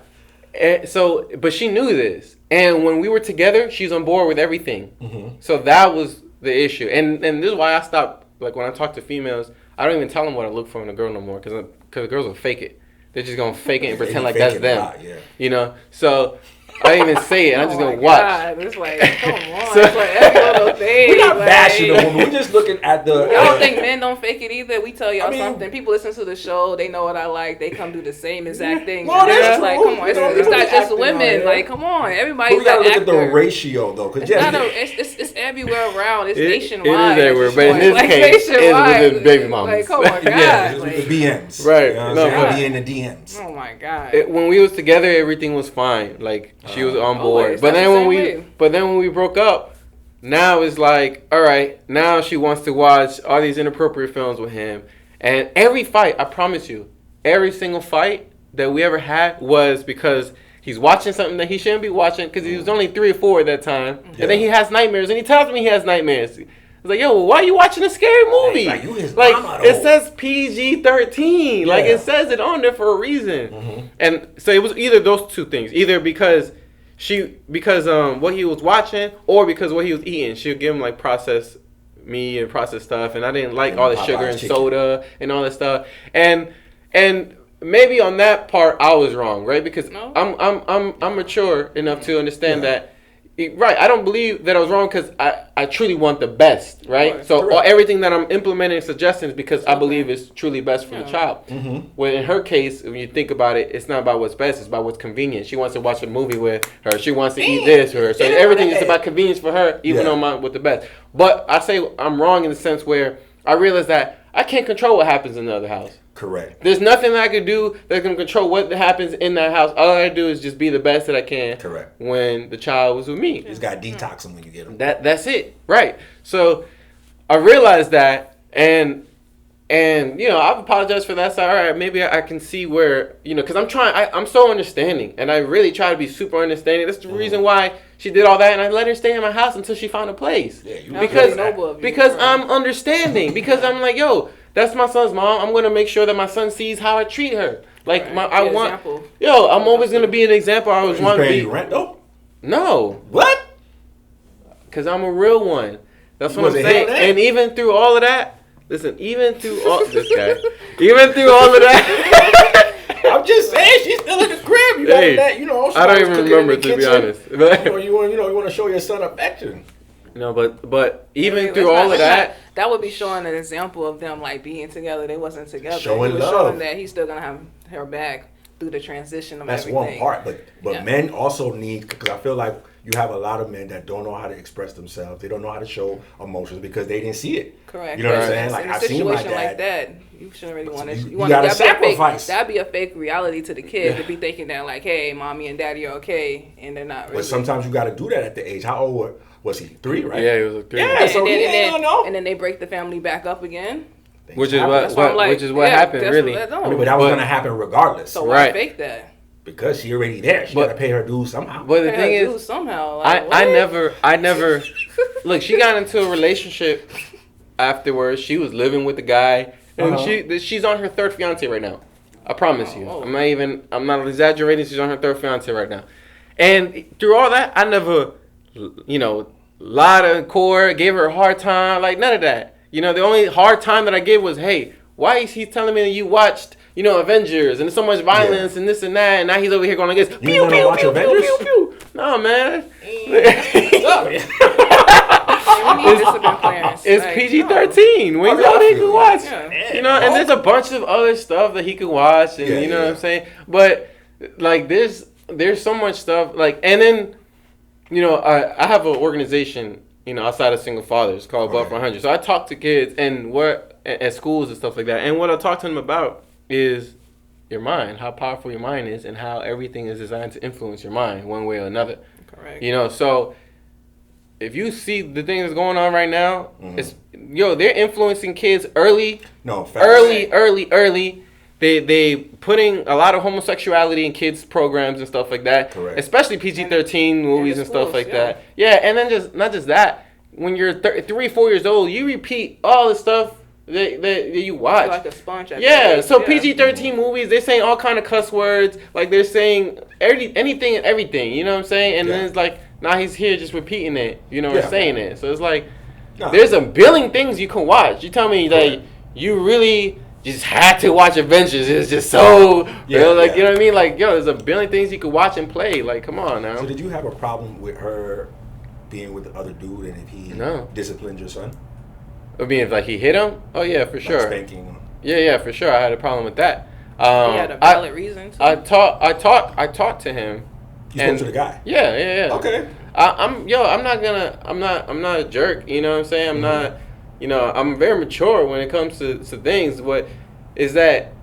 [SPEAKER 1] but she knew this. And when we were together, she's on board with everything. So that was the issue. And this is why I stopped, like when I talk to females, I don't even tell them what I look for in a girl no more because girls will fake it. They're just going to fake it and pretend like that's them. You know? So I didn't even say it. And I'm just going to watch.
[SPEAKER 3] God, it's like, come on. It's like every little thing.
[SPEAKER 4] We're not bashing the woman. We're just looking at the...
[SPEAKER 3] Y'all don't think men don't fake it either? We tell y'all something. People listen to the show. They know what I like. They come do the same exact thing.
[SPEAKER 4] Well, that's
[SPEAKER 3] it's like, come on. It's not just women. Like, come on. Everybody's
[SPEAKER 4] we gotta
[SPEAKER 3] an
[SPEAKER 4] look
[SPEAKER 3] actor.
[SPEAKER 4] at the ratio, though. Cause
[SPEAKER 3] It's everywhere around. It's nationwide.
[SPEAKER 1] It is everywhere. But in this case, it's with baby mamas.
[SPEAKER 3] Like, come on, God.
[SPEAKER 4] Yeah,
[SPEAKER 3] like,
[SPEAKER 4] with the BMs.
[SPEAKER 1] Right.
[SPEAKER 4] You know what I'm
[SPEAKER 1] No,
[SPEAKER 4] saying?
[SPEAKER 1] but-
[SPEAKER 4] Be in the DMs.
[SPEAKER 3] oh, my God.
[SPEAKER 1] When we was together, everything was fine. Like she was on board.
[SPEAKER 3] Always.
[SPEAKER 1] But
[SPEAKER 3] That's
[SPEAKER 1] then
[SPEAKER 3] the
[SPEAKER 1] when
[SPEAKER 3] same way.
[SPEAKER 1] we broke up, now it's like, all right, now she wants to watch all these inappropriate films with him. And every fight, I promise you, every single fight that we ever had was because he's watching something that he shouldn't be watching because he was only 3 or 4 at that time.
[SPEAKER 4] Yeah.
[SPEAKER 1] And then he has nightmares, and he tells me he has nightmares. It's like, yo, why are you watching a scary movie?
[SPEAKER 4] Like, you his
[SPEAKER 1] Like,
[SPEAKER 4] mama,
[SPEAKER 1] it
[SPEAKER 4] though.
[SPEAKER 1] says PG-13. Like,
[SPEAKER 4] Yeah.
[SPEAKER 1] it says it on there for a reason. And so it was either those two things. Either because what he was watching or because what he was eating. She would give him, like, processed meat and processed stuff. And I didn't like all the sugar and
[SPEAKER 4] chicken.
[SPEAKER 1] soda and all that stuff. And maybe on that part, I was wrong, right? Because
[SPEAKER 3] No.
[SPEAKER 1] I'm mature enough to understand that. Right, I don't believe that I was wrong because I truly want the best, right?
[SPEAKER 3] Right.
[SPEAKER 1] So everything that I'm implementing and suggesting is because I believe it's truly best for the child. Well, in her case, when you think about it, it's not about what's best, it's about what's convenient. She wants to watch a movie with her. She wants to eat this with her. So everything is about convenience for her, even though I'm with the best. But I say I'm wrong in the sense where I realize that I can't control what happens in the other house.
[SPEAKER 4] Correct.
[SPEAKER 1] There's nothing that I could do that can control what happens in that house. All I do is just be the best that I can.
[SPEAKER 4] Correct.
[SPEAKER 1] When the child was with me.
[SPEAKER 4] You just got to detox them when you get them.
[SPEAKER 1] That's it. Right. So I realized that, and I've apologized for that. So all right, maybe I can see where, because I'm so understanding, and I really try to be super understanding. That's the reason why she did all that, and I let her stay in my house until she found a place.
[SPEAKER 4] Yeah,
[SPEAKER 1] because I'm understanding. Because I'm like, yo, that's my son's mom. I'm gonna make sure that my son sees how I treat her. Like I'm always gonna be an example. I always want to be.
[SPEAKER 4] You rent though?
[SPEAKER 1] No.
[SPEAKER 4] What?
[SPEAKER 1] Because I'm a real one. That's what I'm saying. And even through all of that, listen, even through all of that,
[SPEAKER 4] I'm just saying, she's still in the crib. You got that,
[SPEAKER 1] I don't even remember, to be honest.
[SPEAKER 4] You want to show your son affection.
[SPEAKER 1] No, but even through all of that,
[SPEAKER 3] that would be showing an example of them like being together. They wasn't together.
[SPEAKER 4] Showing love.
[SPEAKER 3] Showing that he's still gonna have her back through the transition of everything.
[SPEAKER 4] That's one part, but men also need, because I feel like you have a lot of men that don't know how to express themselves. They don't know how to show emotions because they didn't see it.
[SPEAKER 3] Correct.
[SPEAKER 4] You know what I'm saying?
[SPEAKER 3] Like
[SPEAKER 4] I've
[SPEAKER 3] seen my dad. In a situation like that, you shouldn't really want to. You gotta sacrifice. That'd be a fake reality to the kid to be thinking that like, hey, mommy and daddy are okay, and they're not. Really.
[SPEAKER 4] But sometimes you got to do that at the age. How old was he? 3, right?
[SPEAKER 1] Yeah, he was 3.
[SPEAKER 4] Yeah, so
[SPEAKER 3] and then they break the family back up again.
[SPEAKER 1] Which is what happened, really.
[SPEAKER 4] But that was gonna happen regardless.
[SPEAKER 3] So why fake that?
[SPEAKER 4] Because she already there. She gotta pay her dues somehow.
[SPEAKER 1] But the thing is,
[SPEAKER 3] somehow, like,
[SPEAKER 1] I never look, she got into a relationship afterwards. She was living with the guy, and she's on her 3rd fiance right now. I promise you. I'm not exaggerating. She's on her 3rd fiance right now. And through all that, I never, lied to core, gave her a hard time, like none of that. The only hard time that I gave was, hey, why is he telling me that you watched, Avengers, and there's so much violence and this and that, and now he's over here going like this.
[SPEAKER 4] You want to watch Avengers?
[SPEAKER 1] Pew, pew, pew. No, man. It's PG-13. When he can watch. And there's a bunch of other stuff that he could watch, and you know what I'm saying? But, like, there's so much stuff, like, and then, I have an organization, outside of single fathers called Above 100. So I talk to kids at schools and stuff like that. And what I talk to them about is your mind, how powerful your mind is, and how everything is designed to influence your mind one way or another.
[SPEAKER 3] Correct.
[SPEAKER 1] So if you see the things that's going on right now, it's they're influencing kids early.
[SPEAKER 4] No,
[SPEAKER 1] early. They putting a lot of homosexuality in kids' programs and stuff like that.
[SPEAKER 4] Correct.
[SPEAKER 1] Especially PG-13 movies and stuff like that. Yeah, and then not just that. When you're 3, 4 years old, you repeat all the stuff that you watch.
[SPEAKER 3] You're like a sponge.
[SPEAKER 1] So PG-13 movies, they're saying all kind of cuss words. Like they're saying anything and everything. You know what I'm saying? And then it's like, now he's here just repeating it. And saying it. So it's like, there's a billion things you can watch. You tell me like you really just had to watch Avengers. It's just so you know what I mean? Like, there's a billion things you could watch and play. Like, come on now.
[SPEAKER 4] So did you have a problem with her being with the other dude, and if he disciplined your son?
[SPEAKER 1] I mean, if like he hit him? Oh yeah, for sure.
[SPEAKER 4] Spanking.
[SPEAKER 1] Yeah, for sure. I had a problem with that.
[SPEAKER 3] He had a valid reason to.
[SPEAKER 1] I talked to him.
[SPEAKER 4] You spoke to the guy?
[SPEAKER 1] Yeah.
[SPEAKER 4] Okay.
[SPEAKER 1] I'm not a jerk, you know what I'm saying? I'm not, I'm very mature when it comes to things. What is that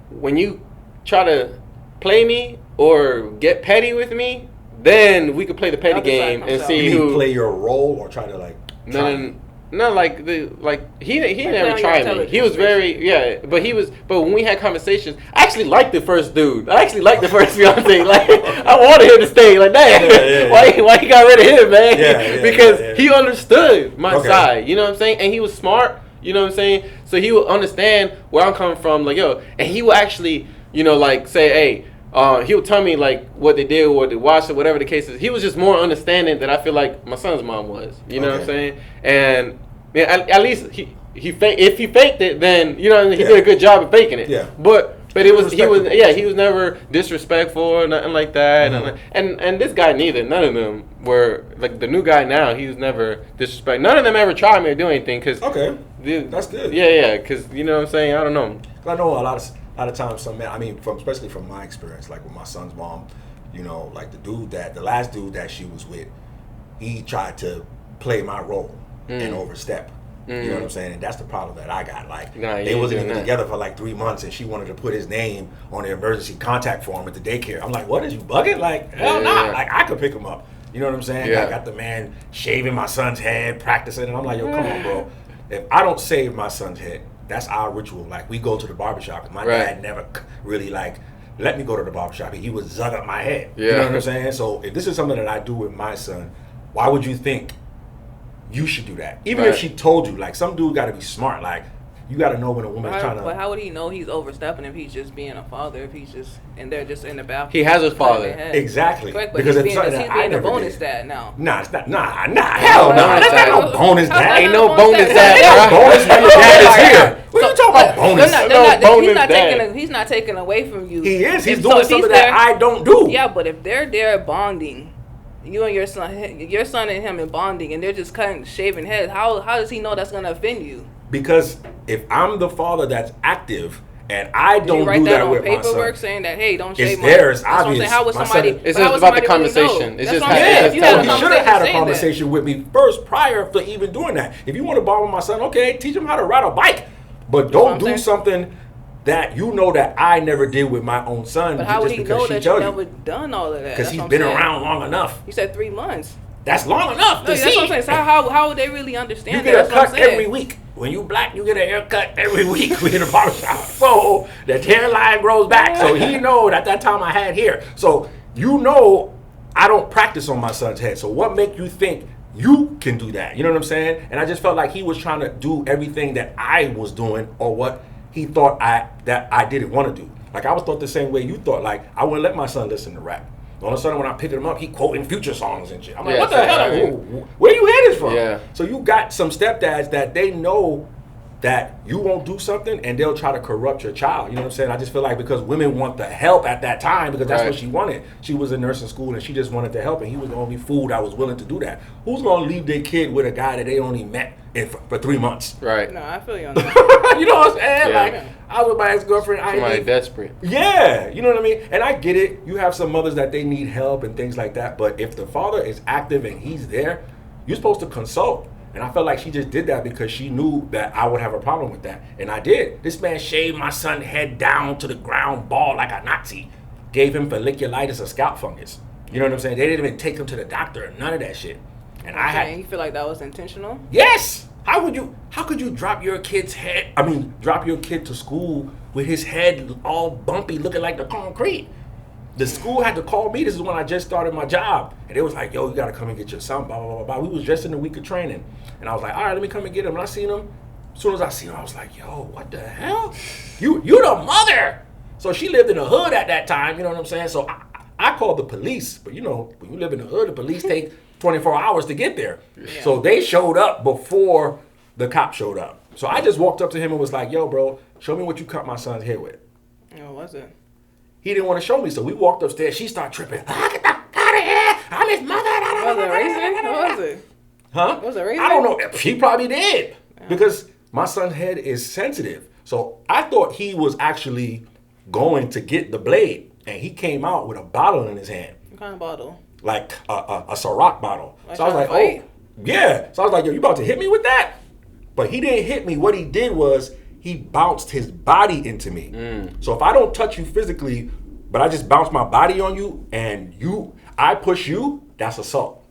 [SPEAKER 1] when you try to play me or get petty with me, then we could play the petty game and see who
[SPEAKER 4] play your role or try to like
[SPEAKER 1] No, he never tried me. He was very but when we had conversations, I actually liked the first dude. I actually liked the first fiance. Like I wanted him to stay. Like damn, why he got rid of him, man? Because he understood my side. You know what I'm saying? And he was smart. You know what I'm saying? So he would understand where I'm coming from. Like and he would actually say, hey. He would tell me like what they did or what they watched or whatever the case is. He was just more understanding than I feel like my son's mom was. You know what I'm saying? And at least if he faked it, then he did a good job of faking it.
[SPEAKER 4] Yeah.
[SPEAKER 1] But he was never disrespectful or nothing like that. Mm-hmm. And this guy neither. None of them were like the new guy now. He was never disrespectful. None of them ever tried me or do anything.
[SPEAKER 4] That's good.
[SPEAKER 1] Yeah. Because you know what I'm saying. I don't know.
[SPEAKER 4] I know a lot of times some men, I mean, especially from my experience, like with my son's mom, like the last dude that she was with, he tried to play my role and overstep. You know what I'm saying? And that's the problem that I got. Like,
[SPEAKER 1] Nah, you
[SPEAKER 4] they
[SPEAKER 1] ain't
[SPEAKER 4] wasn't
[SPEAKER 1] doing
[SPEAKER 4] even
[SPEAKER 1] that.
[SPEAKER 4] together for like 3 months, and she wanted to put his name on the emergency contact form at the daycare. I'm like, what, is you bugging? Like, hell nah.
[SPEAKER 1] Yeah.
[SPEAKER 4] Like, I could pick him up. You know what I'm saying?
[SPEAKER 1] Yeah.
[SPEAKER 4] I got the man shaving my son's head, practicing, and I'm like, yo, come on, bro. If I don't shave my son's head, that's our ritual. Like, we go to the barbershop. My
[SPEAKER 1] Right.
[SPEAKER 4] dad never really, like, let me go to the barbershop. He would zug up my head. You
[SPEAKER 1] Yeah.
[SPEAKER 4] know what I'm saying? So if this is something that I do with my son, why would you think you should do that? Even if
[SPEAKER 1] Right.
[SPEAKER 4] she told you, like, some dude got to be smart. Like, you got to know when a woman's trying
[SPEAKER 3] But
[SPEAKER 4] to.
[SPEAKER 3] how would he know he's overstepping if he's just being a father? If he's just and they're just in the bathroom?
[SPEAKER 1] He has a
[SPEAKER 3] cutting
[SPEAKER 1] father.
[SPEAKER 3] their head?
[SPEAKER 4] Exactly.
[SPEAKER 3] Correct, but
[SPEAKER 4] Because
[SPEAKER 3] he's
[SPEAKER 4] it's
[SPEAKER 3] being,
[SPEAKER 4] something
[SPEAKER 3] he's
[SPEAKER 4] that I
[SPEAKER 3] being a
[SPEAKER 4] never
[SPEAKER 3] bonus
[SPEAKER 4] did.
[SPEAKER 3] dad now.
[SPEAKER 4] Nah, it's not. Nah, hell no.
[SPEAKER 1] bonus
[SPEAKER 4] That's
[SPEAKER 1] dad.
[SPEAKER 4] not no bonus dad.
[SPEAKER 1] Ain't no bonus
[SPEAKER 3] Ain't
[SPEAKER 1] dad,
[SPEAKER 4] Ain't no
[SPEAKER 1] bro.
[SPEAKER 4] bonus when the dad is here. What are you talking about bonus?
[SPEAKER 3] He's not taking away from you.
[SPEAKER 4] He is. He's
[SPEAKER 3] If-
[SPEAKER 4] doing
[SPEAKER 3] if
[SPEAKER 4] something
[SPEAKER 3] there-
[SPEAKER 4] that I don't do.
[SPEAKER 3] Yeah, but if they're there bonding, you and your son and him in bonding, and they're just shaving heads, how does he know that's gonna offend you?
[SPEAKER 4] Because if I'm the father that's active and I
[SPEAKER 3] Did
[SPEAKER 4] don't
[SPEAKER 3] you write
[SPEAKER 4] do
[SPEAKER 3] that
[SPEAKER 4] that
[SPEAKER 3] on
[SPEAKER 4] with my
[SPEAKER 3] paperwork
[SPEAKER 4] son,
[SPEAKER 3] saying that, hey, don't
[SPEAKER 4] It's
[SPEAKER 3] shave my
[SPEAKER 4] there, it's
[SPEAKER 3] That's what I'm
[SPEAKER 4] obvious.
[SPEAKER 3] saying. How would
[SPEAKER 4] My son-
[SPEAKER 3] somebody?
[SPEAKER 1] It's
[SPEAKER 3] how
[SPEAKER 1] just
[SPEAKER 3] would
[SPEAKER 1] about the
[SPEAKER 3] somebody really know?
[SPEAKER 1] conversation. It's
[SPEAKER 3] That's
[SPEAKER 1] just
[SPEAKER 3] what I'm
[SPEAKER 1] how-
[SPEAKER 3] saying.
[SPEAKER 1] it's
[SPEAKER 3] If you
[SPEAKER 1] just
[SPEAKER 3] had a
[SPEAKER 4] he
[SPEAKER 1] telling
[SPEAKER 4] should have had a
[SPEAKER 3] saying that.
[SPEAKER 4] conversation with me first prior to even doing that. If you want to borrow my son, okay, teach him how to ride a bike. But
[SPEAKER 3] what
[SPEAKER 4] don't
[SPEAKER 3] I'm
[SPEAKER 4] do
[SPEAKER 3] saying.
[SPEAKER 4] something that you know that I never did with my own son
[SPEAKER 3] But how would
[SPEAKER 4] just
[SPEAKER 3] he
[SPEAKER 4] because
[SPEAKER 3] know
[SPEAKER 4] she
[SPEAKER 3] that
[SPEAKER 4] tells
[SPEAKER 3] you
[SPEAKER 4] you.
[SPEAKER 3] never done all of that?
[SPEAKER 4] Because
[SPEAKER 3] That's
[SPEAKER 4] he's
[SPEAKER 3] what I'm
[SPEAKER 4] been
[SPEAKER 3] saying.
[SPEAKER 4] around long enough.
[SPEAKER 3] You said 3 months.
[SPEAKER 4] That's long enough
[SPEAKER 3] No,
[SPEAKER 4] to
[SPEAKER 3] that's
[SPEAKER 4] see.
[SPEAKER 3] what I'm saying. So how would they really understand
[SPEAKER 4] You
[SPEAKER 3] that?
[SPEAKER 4] get a
[SPEAKER 3] That's what I'm
[SPEAKER 4] cut
[SPEAKER 3] saying.
[SPEAKER 4] every week. When you black, you get a haircut every week. We in a barbershop. So the hairline grows back. So he know that time I had hair. So you know I don't practice on my son's head. So what make you think you can do that? You know what I'm saying? And I just felt like he was trying to do everything that I was doing or what he thought that I didn't want to do. Like I was thought the same way you thought. Like I wouldn't let my son listen to rap. All of a sudden, when I pick him up, he quoting Future songs and shit. I'm like,
[SPEAKER 1] Yeah,
[SPEAKER 4] what the
[SPEAKER 1] so,
[SPEAKER 4] hell?
[SPEAKER 1] right.
[SPEAKER 4] Where you hear this from?
[SPEAKER 1] Yeah.
[SPEAKER 4] So you got some stepdads that they know that you won't do something and they'll try to corrupt your child. You know what I'm saying? I just feel like because women want the help at that time because that's
[SPEAKER 1] Right.
[SPEAKER 4] what she wanted. She was in nursing school and she just wanted the help and he was the only fool that was willing to do that. Who's going to leave their kid with a guy that they only met for 3 months?
[SPEAKER 1] Right.
[SPEAKER 3] No, I feel you on that.
[SPEAKER 4] You know what I'm saying?
[SPEAKER 1] Yeah.
[SPEAKER 4] Like, I was with my ex-girlfriend.
[SPEAKER 1] Somebody desperate.
[SPEAKER 4] Yeah, you know what I mean? And I get it. You have some mothers that they need help and things like that. But if the father is active and he's there, you're supposed to consult. And I felt like she just did that because she knew that I would have a problem with that. And I did. This man shaved my son's head down to the ground, bald like a Nazi. Gave him folliculitis or scalp fungus. You know what I'm saying? They didn't even take him to the doctor. None of that shit. And I had...
[SPEAKER 3] You feel like that was intentional?
[SPEAKER 4] Yes. How could you drop your kid's head? I mean, drop your kid to school with his head all bumpy, looking like the concrete. The school had to call me. This is when I just started my job, and they was like, "Yo, you gotta come and get your son." Blah blah blah blah. We was just in the week of training, and I was like, "All right, let me come and get him." And I seen him. As soon as I seen him, I was like, "Yo, what the hell? You the mother?" So she lived in the hood at that time. You know what I'm saying? So I called the police, but you know, when you live in the hood, the police take 24 hours to get there.
[SPEAKER 3] Yeah.
[SPEAKER 4] So they showed up before the cop showed up. So I just walked up to him and was like, "Yo, bro, show me what you cut my son's hair with."
[SPEAKER 3] What was it?
[SPEAKER 4] He didn't want to show me, so we walked upstairs. She started tripping. "Ah, get the out of here! I'm his mother."
[SPEAKER 3] Was it raisin? What was it?
[SPEAKER 4] Huh?
[SPEAKER 3] Was it raisin?
[SPEAKER 4] I don't know. She probably did because my son's head is sensitive. So I thought he was actually going to get the blade, and he came out with a bottle in his hand,
[SPEAKER 3] What kind of bottle?
[SPEAKER 4] like a Ciroc bottle.
[SPEAKER 3] Like
[SPEAKER 4] So I was like,
[SPEAKER 3] trying to
[SPEAKER 4] "Oh, yeah." So I was like, "Yo, you about to hit me with that?" But he didn't hit me. What he did was he bounced his body into me. So if I don't touch you physically, but I just bounce my body on you and I push you, that's assault.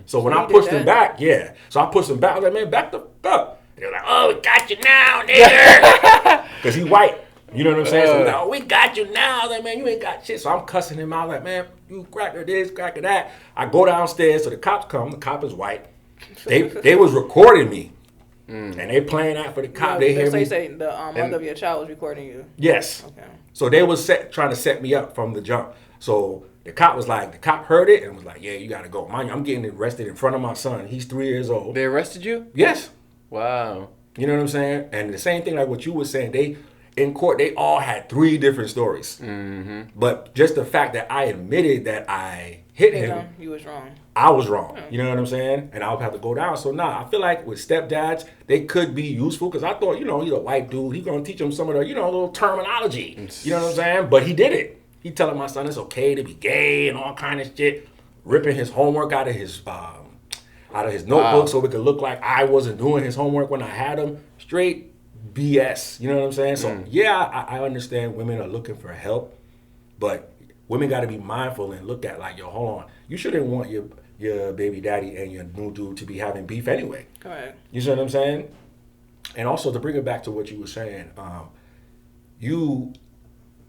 [SPEAKER 4] So when
[SPEAKER 3] So
[SPEAKER 4] I
[SPEAKER 3] you did
[SPEAKER 4] pushed him
[SPEAKER 3] that?
[SPEAKER 4] back, yeah. So I pushed him back. I was like, "Man, back the fuck." They were like, "Oh, we got you now, nigga." Because he white. You know what I'm saying? So he's like, "Oh, we got you now." I was like, "Man, you ain't got shit." So I'm cussing him out like, "Man, you cracker this, cracker that." I go downstairs, so the cops come. The cop is white. They was recording me. And they playing that for the cop. They hear
[SPEAKER 3] so
[SPEAKER 4] me.
[SPEAKER 3] you say the mother of your child was recording you.
[SPEAKER 4] Yes.
[SPEAKER 3] Okay.
[SPEAKER 4] So they was trying to set me up from the jump. So the cop heard it and was like, "Yeah, you gotta go." Mind you, I'm getting arrested in front of my son. He's 3 years old.
[SPEAKER 1] They arrested you?
[SPEAKER 4] Yes.
[SPEAKER 1] Wow.
[SPEAKER 4] You know what I'm saying? And the same thing like what you were saying, in court, they all had 3 different stories. Mm-hmm. But just the fact that I admitted that I hit him,
[SPEAKER 3] You was wrong.
[SPEAKER 4] I was wrong. You know what I'm saying? And I would have to go down. So I feel like with stepdads, they could be useful because I thought, he's a white dude. He's going to teach him some of the, little terminology. You know what I'm saying? But he did it. He telling my son it's okay to be gay and all kind of shit. Ripping his homework out of his out of his notebook so it could look like I wasn't doing his homework when I had him. Straight BS. You know what I'm saying? So yeah, I understand women are looking for help, but women got to be mindful and look at like, yo, hold on. You shouldn't want your baby daddy and your new dude to be having beef anyway.
[SPEAKER 3] Correct.
[SPEAKER 4] You see what I'm saying? And also to bring it back to what you were saying, you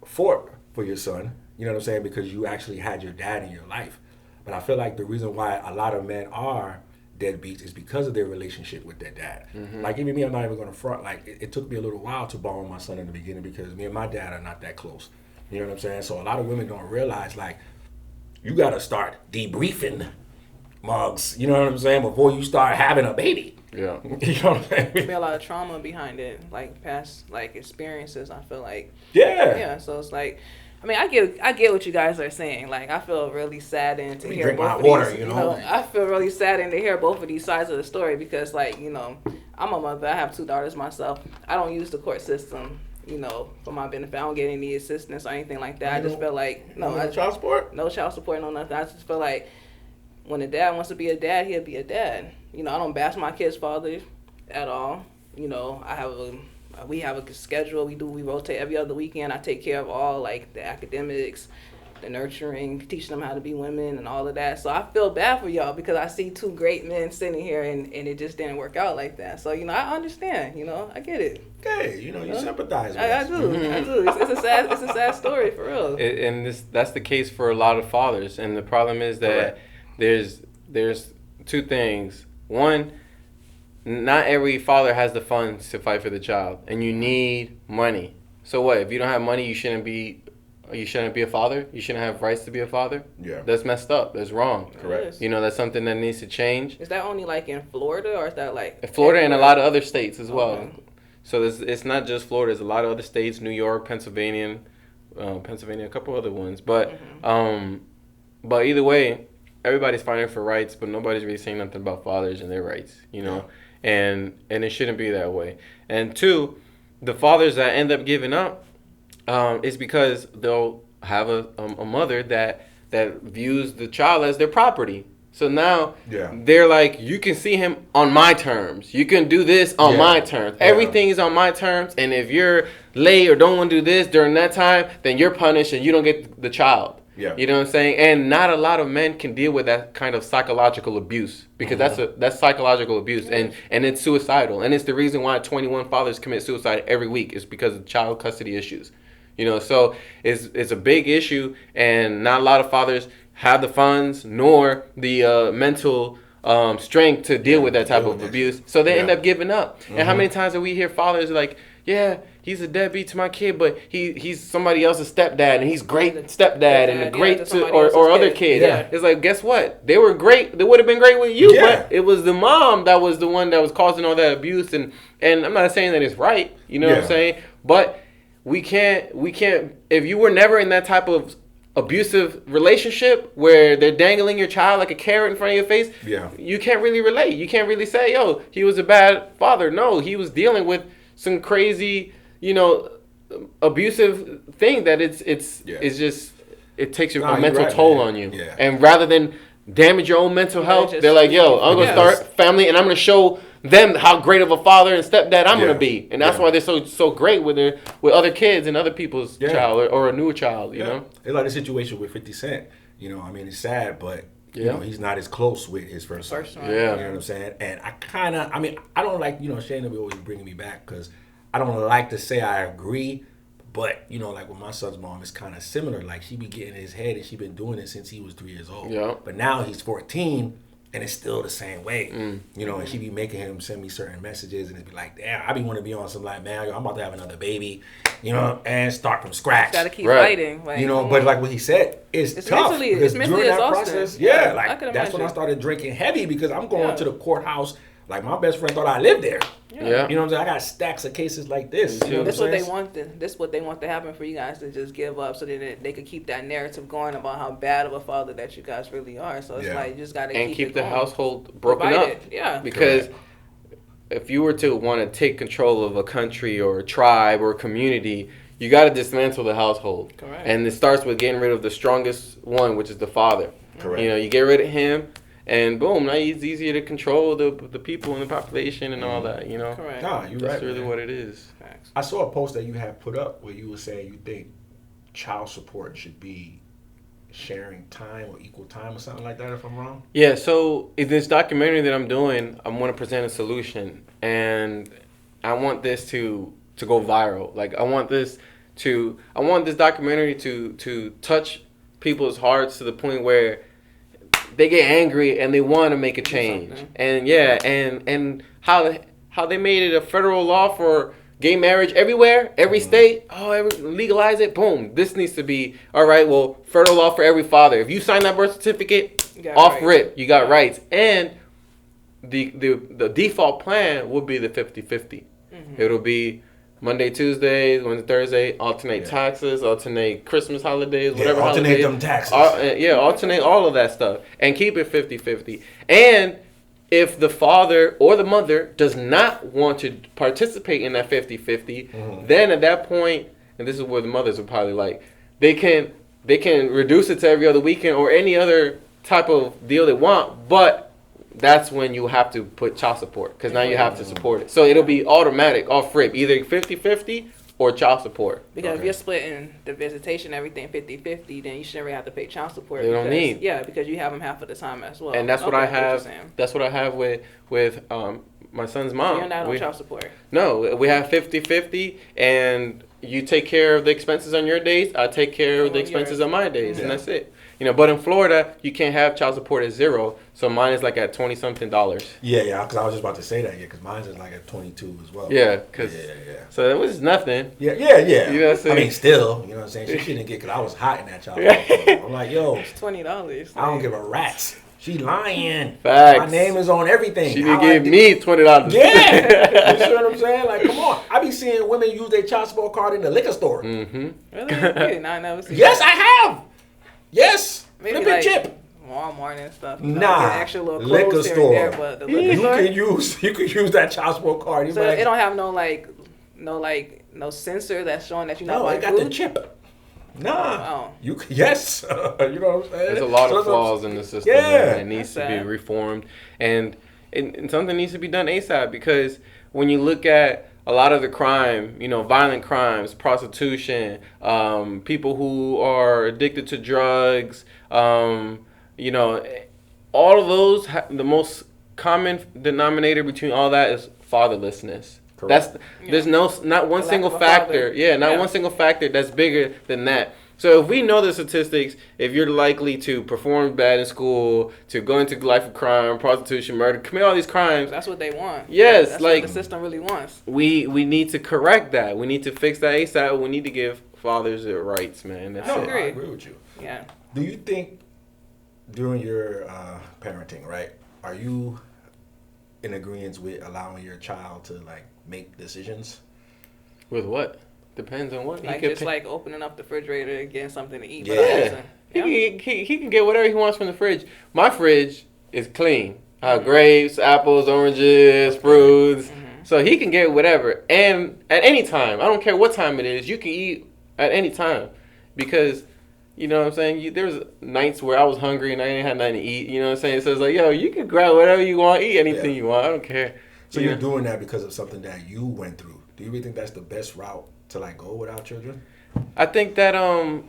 [SPEAKER 4] fought for your son, you know what I'm saying, because you actually had your dad in your life. But I feel like the reason why a lot of men are deadbeats is because of their relationship with their dad. Like even me, I'm not even going to front. Like it took me a little while to bond with my son in the beginning because me and my dad are not that close. You know what I'm saying? So a lot of women don't realize like you got to start debriefing mugs, you know what I'm saying, before you start having a baby.
[SPEAKER 1] Yeah.
[SPEAKER 4] You know what I'm saying?
[SPEAKER 3] There'd be a lot of trauma behind it, like past like experiences. I feel like.
[SPEAKER 4] Yeah.
[SPEAKER 3] Yeah. So it's like, I mean, I get what you guys are saying. Like, I feel really saddened to hear
[SPEAKER 4] drink
[SPEAKER 3] both
[SPEAKER 4] my
[SPEAKER 3] of
[SPEAKER 4] water,
[SPEAKER 3] these.
[SPEAKER 4] you know?
[SPEAKER 3] I feel really saddened to hear both of these sides of the story because, like, you know, I'm a mother. I have 2 daughters myself. I don't use the court system, you know, for my benefit. I don't get any assistance or anything like that. I just feel like
[SPEAKER 4] no child support.
[SPEAKER 3] No child support, no nothing. I just feel like when a dad wants to be a dad, he'll be a dad. You know, I don't bash my kids' father at all. You know, we have a schedule. We rotate every other weekend. I take care of all like the academics, the nurturing, teaching them how to be women and all of that. So I feel bad for y'all because I see 2 great men sitting here and it just didn't work out like that. So, you know, I understand, you know, I get it.
[SPEAKER 4] Okay, you know, you sympathize with
[SPEAKER 3] I
[SPEAKER 4] us.
[SPEAKER 3] do. I do. It's a sad story for real.
[SPEAKER 1] And that's the case for a lot of fathers. And the problem is that there's 2 things. One, not every father has the funds to fight for the child, and you need money. So what? If you don't have money, you shouldn't be a father. You shouldn't have rights to be a father.
[SPEAKER 4] Yeah,
[SPEAKER 1] that's messed up. That's wrong.
[SPEAKER 4] Correct.
[SPEAKER 1] You know, that's something that needs to change.
[SPEAKER 3] Is that only like in Florida, or is that like
[SPEAKER 1] in Florida and a lot of other states as well?
[SPEAKER 3] Okay.
[SPEAKER 1] So it's not just Florida. There's a lot of other states: New York, Pennsylvania, a couple other ones. But but either way, everybody's fighting for rights, but nobody's really saying nothing about fathers and their rights. You know. Yeah. And it shouldn't be that way. And 2, the fathers that end up giving up is because they'll have a mother that views the child as their property. So now they're like, you can see him on my terms. You can do this on my terms. Everything is on my terms. And if you're late or don't want to do this during that time, then you're punished and you don't get the child.
[SPEAKER 4] Yeah.
[SPEAKER 1] You know what I'm saying? And not a lot of men can deal with that kind of psychological abuse because that's psychological abuse and it's suicidal. And it's the reason why 21 fathers commit suicide every week is because of child custody issues. You know, so it's a big issue and not a lot of fathers have the funds nor the mental strength to deal with that type of abuse. So they end up giving up. And how many times do we hear fathers like, yeah, he's a deadbeat to my kid, but he's somebody else's stepdad, and he's great stepdad and a great or other kid. Yeah. It's like, guess what? They were great. They would have been great with you, but it was the mom that was the one that was causing all that abuse. And I'm not saying that it's right, you know what I'm saying? But we can't. If you were never in that type of abusive relationship where they're dangling your child like a carrot in front of your face, you can't really relate. You can't really say, yo, he was a bad father. No, he was dealing with some crazy, you know, abusive thing that it's just it takes a mental toll on you. Yeah. And rather than damage your own mental health, they're like, yo, I'm gonna start family and I'm gonna show them how great of a father and stepdad I'm gonna be. And that's why they're so great with other kids and other people's child or a newer child, you know?
[SPEAKER 4] It's like the situation with 50 Cent. You know, I mean, it's sad, but you know, he's not as close with his first son.
[SPEAKER 3] Yeah.
[SPEAKER 4] You know what I'm saying? And I don't like, you know, Shayna be always bringing me back because I don't like to say I agree, but, you know, like with my son's mom, it's kind of similar. Like, she be getting in his head and she been doing it since he was 3 years old.
[SPEAKER 1] Yeah.
[SPEAKER 4] But now he's 14 and it's still the same way. You know, and she be making him send me certain messages and it be like, damn, I be want to be on some like, man, I'm about to have another baby, you know, and start from scratch.
[SPEAKER 3] Got to keep fighting.
[SPEAKER 4] Like, you know, but like what he said, it's tough.
[SPEAKER 3] It's mentally exhausting.
[SPEAKER 4] Process, that's when I started drinking heavy because I'm going to the courthouse. Like, my best friend thought I lived there.
[SPEAKER 1] Yeah.
[SPEAKER 4] You know what I'm saying? I got stacks of cases like this. You know
[SPEAKER 3] That's what they want. This is what they want to happen for you guys, to just give up so that they could keep that narrative going about how bad of a father that you guys really are. So it's like, you just got to
[SPEAKER 1] keep the household broken up.
[SPEAKER 3] Yeah.
[SPEAKER 1] Because if you were to want to take control of a country or a tribe or a community, you got to dismantle the household.
[SPEAKER 3] Correct.
[SPEAKER 1] And it starts with getting rid of the strongest one, which is the father.
[SPEAKER 4] Correct.
[SPEAKER 1] You know, you get rid of him, and boom, now it's easier to control the people in the population and all that. You know,
[SPEAKER 3] Correct.
[SPEAKER 4] Nah, you're right.
[SPEAKER 1] that's really
[SPEAKER 4] man.
[SPEAKER 1] what it is.
[SPEAKER 3] Facts.
[SPEAKER 4] I saw a post that you had put up where you were saying you think child support should be sharing time or equal time or something like that, if I'm wrong.
[SPEAKER 1] Yeah, so in this documentary that I'm doing, I'm going to present a solution, and I want this to go viral. Like I want this documentary to touch people's hearts to the point where they get angry and they want to make a change. And yeah, and how they made it a federal law for gay marriage everywhere, every state. Legalize it. Boom. This needs to be all right. Well, federal law for every father. If you sign that birth certificate, off rip, you got rights. And the default plan would be the 50-50. It'll be Monday, Tuesday, Wednesday, Thursday, alternate taxes, alternate Christmas holidays, whatever
[SPEAKER 4] alternate
[SPEAKER 1] holidays.
[SPEAKER 4] them taxes.
[SPEAKER 1] Alternate all of that stuff and keep it 50-50. And if the father or the mother does not want to participate in that 50-50, then at that point, and this is where the mothers are probably like, they can reduce it to every other weekend or any other type of deal they want, but that's when you have to put child support because now you have to support it. So it'll be automatic, off rip, either 50-50 or child support.
[SPEAKER 3] Because if you're splitting the visitation, everything 50-50, then you shouldn't really have to pay child support.
[SPEAKER 1] They don't need.
[SPEAKER 3] Yeah, because you have them half of the time as well.
[SPEAKER 1] And that's what
[SPEAKER 3] Okay,
[SPEAKER 1] I have.
[SPEAKER 3] what you're saying.
[SPEAKER 1] That's what I have with my son's
[SPEAKER 3] So
[SPEAKER 1] mom.
[SPEAKER 3] you're not on child support.
[SPEAKER 1] No, we have 50-50, and you take care of the expenses on your days. I take care of the expenses on my days, and that's it. You know, but in Florida, you can't have child support at $0, so mine is like at $20-something.
[SPEAKER 4] Yeah, because I was just about to say that, because mine is like at 22 as well.
[SPEAKER 1] Yeah, because so it was nothing.
[SPEAKER 4] Yeah.
[SPEAKER 1] You know what I'm saying?
[SPEAKER 4] I mean, still, you know what I'm saying? She shouldn't get, because I was hot in that child support. I'm like, yo,
[SPEAKER 3] It's $20.
[SPEAKER 4] I don't give a rat's. She lying.
[SPEAKER 1] Facts.
[SPEAKER 4] My name is on everything.
[SPEAKER 1] She didn't give me $20.
[SPEAKER 4] Yeah. You see what I'm saying? Like, come on. I be seeing women use their child support card in the liquor store.
[SPEAKER 3] Really? No, I never seen
[SPEAKER 4] Yes,
[SPEAKER 3] that.
[SPEAKER 4] I have. Yes.
[SPEAKER 3] Maybe
[SPEAKER 4] Flip
[SPEAKER 3] like
[SPEAKER 4] chip.
[SPEAKER 3] Walmart and stuff.
[SPEAKER 4] Nah.
[SPEAKER 3] Get extra little
[SPEAKER 4] Liquor
[SPEAKER 3] clothes here
[SPEAKER 4] store.
[SPEAKER 3] and there, but the liquor store.
[SPEAKER 4] You could use that child support card. You
[SPEAKER 3] So
[SPEAKER 4] be like,
[SPEAKER 3] it don't have no sensor that's showing that you're not
[SPEAKER 4] no,
[SPEAKER 3] buying
[SPEAKER 4] it got
[SPEAKER 3] food?
[SPEAKER 4] the chip. Nah.
[SPEAKER 3] Oh.
[SPEAKER 4] Yes. You know what I'm saying?
[SPEAKER 1] There's a lot
[SPEAKER 4] So
[SPEAKER 1] of flaws in the system.
[SPEAKER 4] Yeah.
[SPEAKER 1] And it needs to
[SPEAKER 3] That's
[SPEAKER 1] be
[SPEAKER 3] sad.
[SPEAKER 1] reformed. And something needs to be done ASAP, because when you look at a lot of the crime, you know, violent crimes, prostitution, people who are addicted to drugs, you know, all of those, the most common denominator between all that is fatherlessness.
[SPEAKER 4] Correct.
[SPEAKER 1] There's not one
[SPEAKER 3] lack
[SPEAKER 1] single
[SPEAKER 3] of a
[SPEAKER 1] factor.
[SPEAKER 3] father.
[SPEAKER 1] Yeah, not
[SPEAKER 3] Yeah.
[SPEAKER 1] one single factor that's bigger than that. So if we know the statistics, if you're likely to perform bad in school, to go into life of crime, prostitution, murder, commit all these crimes,
[SPEAKER 3] That's what they want.
[SPEAKER 1] Yes,
[SPEAKER 3] That's
[SPEAKER 1] like-
[SPEAKER 3] what the system really wants.
[SPEAKER 1] we need to correct that. We need to fix that ASAP. We need to give fathers their rights, man. That's
[SPEAKER 4] No,
[SPEAKER 1] it.
[SPEAKER 3] agree.
[SPEAKER 4] I agree with you.
[SPEAKER 3] Yeah.
[SPEAKER 4] Do you think during your parenting, right, are you in agreement with allowing your child to like make decisions?
[SPEAKER 1] With what? Depends on what.
[SPEAKER 3] Like
[SPEAKER 1] could
[SPEAKER 3] just
[SPEAKER 1] pick-
[SPEAKER 3] like opening up the refrigerator and getting something to eat.
[SPEAKER 4] Yeah.
[SPEAKER 3] But
[SPEAKER 1] He can get whatever he wants from the fridge. My fridge is clean. Grapes, apples, oranges, fruits. So he can get whatever. And at any time, I don't care what time it is, you can eat at any time. Because, you know what I'm saying? There was nights where I was hungry and I didn't have nothing to eat. You know what I'm saying? So it's like, yo, you can grab whatever you want, eat anything you want. I don't care.
[SPEAKER 4] So
[SPEAKER 1] You
[SPEAKER 4] you're
[SPEAKER 1] know?
[SPEAKER 4] doing that because of something that you went through. Do you really think that's the best route to like go without children?
[SPEAKER 1] I think that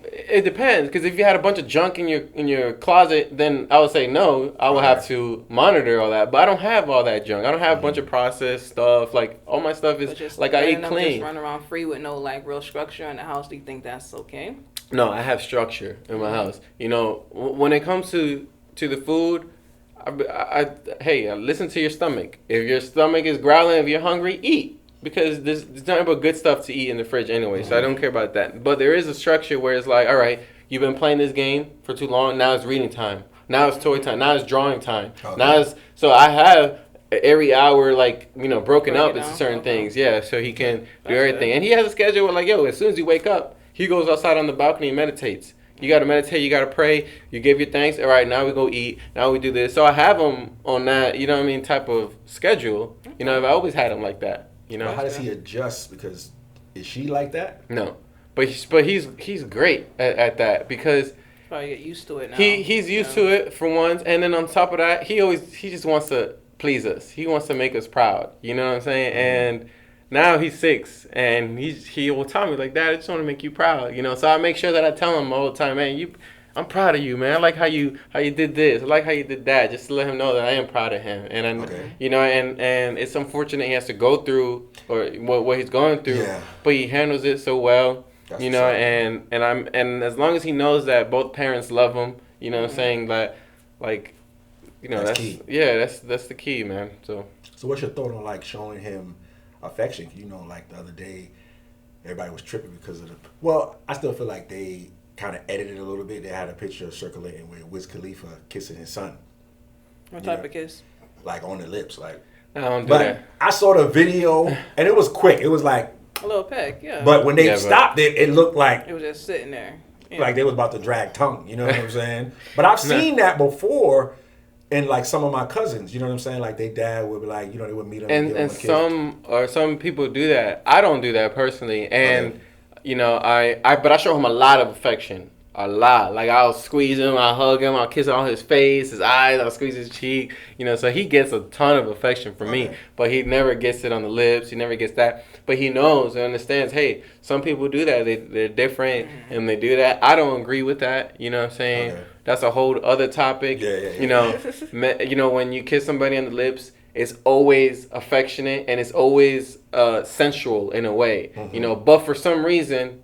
[SPEAKER 1] it depends, because if you had a bunch of junk in your closet, then I would say no. I would have to monitor all that, but I don't have all that junk. I don't have a bunch of processed stuff. Like all my stuff is
[SPEAKER 3] just
[SPEAKER 1] like I eat
[SPEAKER 3] letting them
[SPEAKER 1] clean.
[SPEAKER 3] Just run around free with no like real structure in the house. Do you think that's okay?
[SPEAKER 1] No, I have structure in my house. You know, when it comes to the food, I listen to your stomach. If your stomach is growling, if you're hungry, eat. Because there's nothing but good stuff to eat in the fridge anyway, so I don't care about that. But there is a structure where it's like, all right, you've been playing this game for too long, now it's reading time. Now it's toy time. Now it's drawing time.
[SPEAKER 4] Okay.
[SPEAKER 1] Now it's, so I have every hour, like, you know, broken
[SPEAKER 3] Break
[SPEAKER 1] up
[SPEAKER 3] it
[SPEAKER 1] into
[SPEAKER 3] down.
[SPEAKER 1] certain
[SPEAKER 3] Okay.
[SPEAKER 1] things. Yeah, so he can do
[SPEAKER 3] That's
[SPEAKER 1] everything.
[SPEAKER 3] good.
[SPEAKER 1] And he has a schedule where, like, yo, as soon as you wake up, he goes outside on the balcony and meditates. You got to meditate, you got to pray, you give your thanks. All right, now we go eat, now we do this. So I have him on that, you know what I mean, type of schedule. You know, I've always had him like that, you know.
[SPEAKER 4] How does he adjust? Because is she like that?
[SPEAKER 1] No, but he's great at that, because
[SPEAKER 3] Probably get used to it now.
[SPEAKER 1] He's used to it for once, and then on top of that, he just wants to please us. He wants to make us proud. You know what I'm saying? And now he's 6, and he will tell me like, Dad, I just want to make you proud. You know, so I make sure that I tell him all the time, man, I'm proud of you, man. I like how you did this. I like how you did that. Just to let him know that I am proud of him. And you know, and it's unfortunate he has to go through or what he's going through, but he handles it so well. That's you know, and as long as he knows that both parents love him, you know what I'm saying, that like, you know, that's key. Yeah, that's the key, man. So
[SPEAKER 4] what's your thought on like showing him affection? You know, like the other day, everybody was tripping because of I still feel like they kind of edited it a little bit. They had a picture circulating with Wiz Khalifa kissing his son.
[SPEAKER 3] What type of kiss?
[SPEAKER 4] Like on the lips, like.
[SPEAKER 1] I don't do that.
[SPEAKER 4] I saw the video and it was quick. It was like
[SPEAKER 3] a little peck, yeah.
[SPEAKER 4] But when they stopped it looked like
[SPEAKER 3] it was just sitting there.
[SPEAKER 4] Yeah. Like they was about to drag tongue. You know what I'm saying? But I've seen that before. And like some of my cousins, you know what I'm saying? Like they dad would be like, you know, they would meet them.
[SPEAKER 1] And some people do that. I don't do that personally. And you know, but I show him a lot of affection. A lot. Like I'll squeeze him, I'll hug him, I'll kiss on his face, his eyes, I'll squeeze his cheek. You know, so he gets a ton of affection from me. But he never gets it on the lips. He never gets that. But he knows and understands, hey, some people do that. They're different and they do that. I don't agree with that. You know what I'm saying? That's a whole other topic. You know, when you kiss somebody on the lips, it's always affectionate and it's always sensual in a way. You know, but for some reason,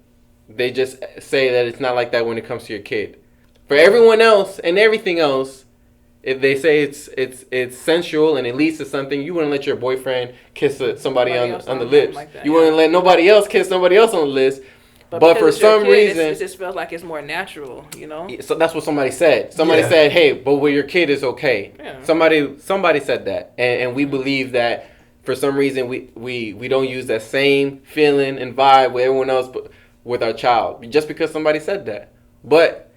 [SPEAKER 1] they just say that it's not like that when it comes to your kid. For everyone else and everything else, if they say it's sensual and it leads to something, you wouldn't let your boyfriend kiss somebody on the lips. Like that, you wouldn't let nobody else kiss somebody else on the lips. But for some reason,
[SPEAKER 3] it just feels like it's more natural, you know.
[SPEAKER 1] So that's what somebody said. Somebody said, "Hey, but with your kid is okay." Yeah. Somebody said that, and we believe that for some reason we don't use that same feeling and vibe with everyone else, but with our child, just because somebody said that. But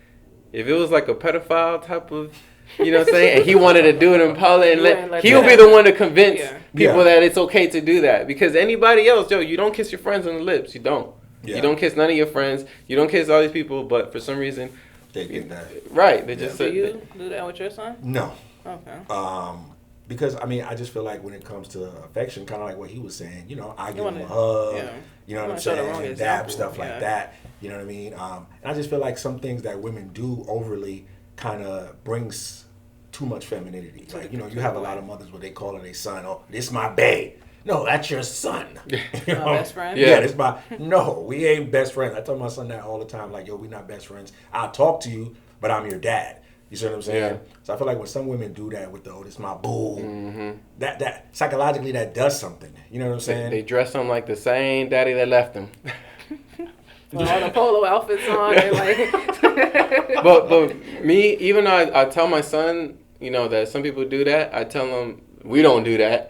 [SPEAKER 1] if it was like a pedophile type of, you know what I'm saying, and he wanted to do it in public, and he'll be the one to convince people that it's okay to do that. Because anybody else, you don't kiss your friends on the lips. You don't. You don't kiss none of your friends. You don't kiss all these people. But for some reason,
[SPEAKER 4] they get that.
[SPEAKER 1] Right. They just.
[SPEAKER 3] Do you do that with your son?
[SPEAKER 4] No.
[SPEAKER 3] Okay.
[SPEAKER 4] Because I mean, I just feel like when it comes to affection, kind of like what he was saying, you know, I give him a hug, you know what I'm saying, dab, stuff like that, you know what I mean. And I just feel like some things that women do overly kind of brings too much femininity. Like, you know, you have a lot of mothers where they call their son, "Oh, this my bae." No, that's your son. You know?
[SPEAKER 3] My best friend?
[SPEAKER 4] Yeah, this my. No, we ain't best friends. I tell my son that all the time. Like, yo, we not best friends. I'll talk to you, but I'm your dad. You see what I'm saying? Yeah. So I feel like when some women do that with this my boo, that psychologically that does something. You know what I'm saying?
[SPEAKER 1] They dress them like the same daddy that left them.
[SPEAKER 3] With all the polo outfits on, and like.
[SPEAKER 1] but me, even though I tell my son, you know, that some people do that, I tell him we don't do that.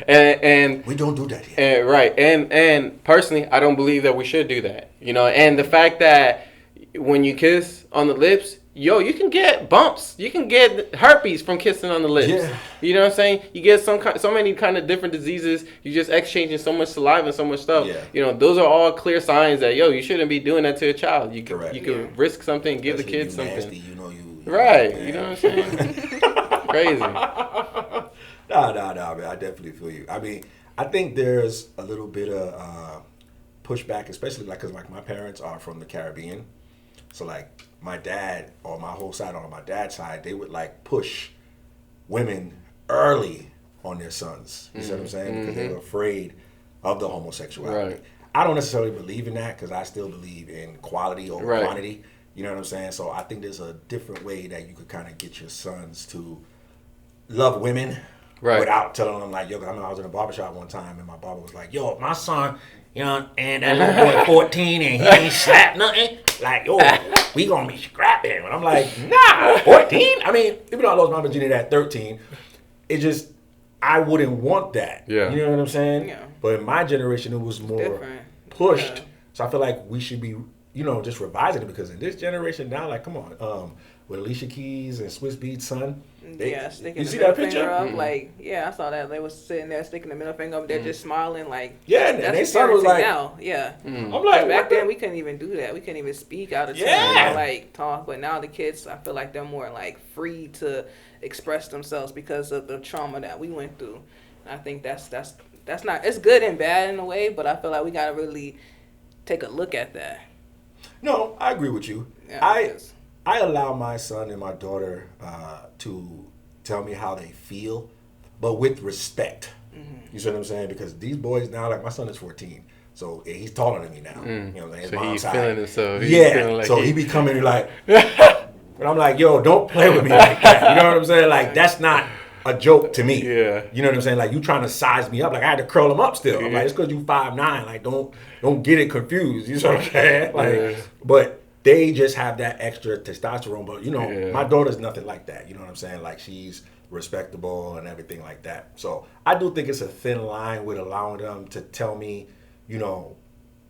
[SPEAKER 1] and
[SPEAKER 4] we don't do that yet.
[SPEAKER 1] And, right. And personally, I don't believe that we should do that. You know, and the fact that when you kiss on the lips, you can get bumps. You can get herpes from kissing on the lips. Yeah. You know what I'm saying? You get so many kind of different diseases. You just exchanging so much saliva and so much stuff. Yeah. You know, those are all clear signs that you shouldn't be doing that to a child. You could risk something, give the kid something.
[SPEAKER 4] Nasty, you know
[SPEAKER 1] right. You know what I'm saying? Crazy.
[SPEAKER 4] No, man. I definitely feel you. I mean, I think there's a little bit of pushback, especially like because like my parents are from the Caribbean, so like my dad or my whole side on my dad's side, they would like push women early on their sons. You see what I'm saying? Because they were afraid of the homosexuality.
[SPEAKER 1] Right.
[SPEAKER 4] I don't necessarily believe in that because I still believe in quality over quantity. You know what I'm saying? So I think there's a different way that you could kind of get your sons to love women. Right. Without telling them like, yo, I was in a barbershop one time and my barber was like, yo, my son, you know, and that little boy 14 and he ain't slapped nothing. Like, yo, we gonna be scrapping. And I'm like, nah, 14? I mean, even though I lost my virginity at 13, it just, I wouldn't want that. Yeah. You know what I'm saying? Yeah. But in my generation, it was more pushed. Yeah. So I feel like we should be, you know, just revising it because in this generation now, like, come on. with Alicia Keys and Swiss Beats' son.
[SPEAKER 3] Sticking
[SPEAKER 4] you
[SPEAKER 3] the
[SPEAKER 4] see
[SPEAKER 3] middle
[SPEAKER 4] that picture?
[SPEAKER 3] finger up, like, I saw that. They was sitting there sticking the middle finger up. They're just smiling, like,
[SPEAKER 4] Yeah, and
[SPEAKER 3] that's
[SPEAKER 4] their son was
[SPEAKER 3] parenting
[SPEAKER 4] like,
[SPEAKER 3] now. Yeah.
[SPEAKER 4] I'm like,
[SPEAKER 3] Back
[SPEAKER 4] what
[SPEAKER 3] then,
[SPEAKER 4] the?
[SPEAKER 3] we couldn't even do that. We couldn't even speak out of turn
[SPEAKER 4] Yeah.
[SPEAKER 3] or, like, talk. But now the kids, I feel like they're more, like, free to express themselves because of the trauma that we went through. And I think that's not, it's good and bad in a way, but I feel like we got to really take a look at that.
[SPEAKER 4] No, I agree with you.
[SPEAKER 3] Yeah,
[SPEAKER 4] I allow my son and my daughter to tell me how they feel, but with respect. You see what I'm saying? Because these boys now, like my son is 14, so he's taller than me now. You know, his
[SPEAKER 1] So
[SPEAKER 4] mom's
[SPEAKER 1] he's
[SPEAKER 4] side.
[SPEAKER 1] feeling himself.
[SPEAKER 4] He be coming like, but I'm like, yo, don't play with me like that. You know what I'm saying? Like that's not a joke to me.
[SPEAKER 1] Yeah.
[SPEAKER 4] You know what I'm saying? Like you trying to size me up. Like I had to curl him up still. I'm like, it's because you 5'9". Like don't get it confused. You know what I'm saying? Like, but they just have that extra testosterone. But you know, my daughter's nothing like that. You know what I'm saying? Like she's respectable and everything like that. So I do think it's a thin line with allowing them to tell me, you know,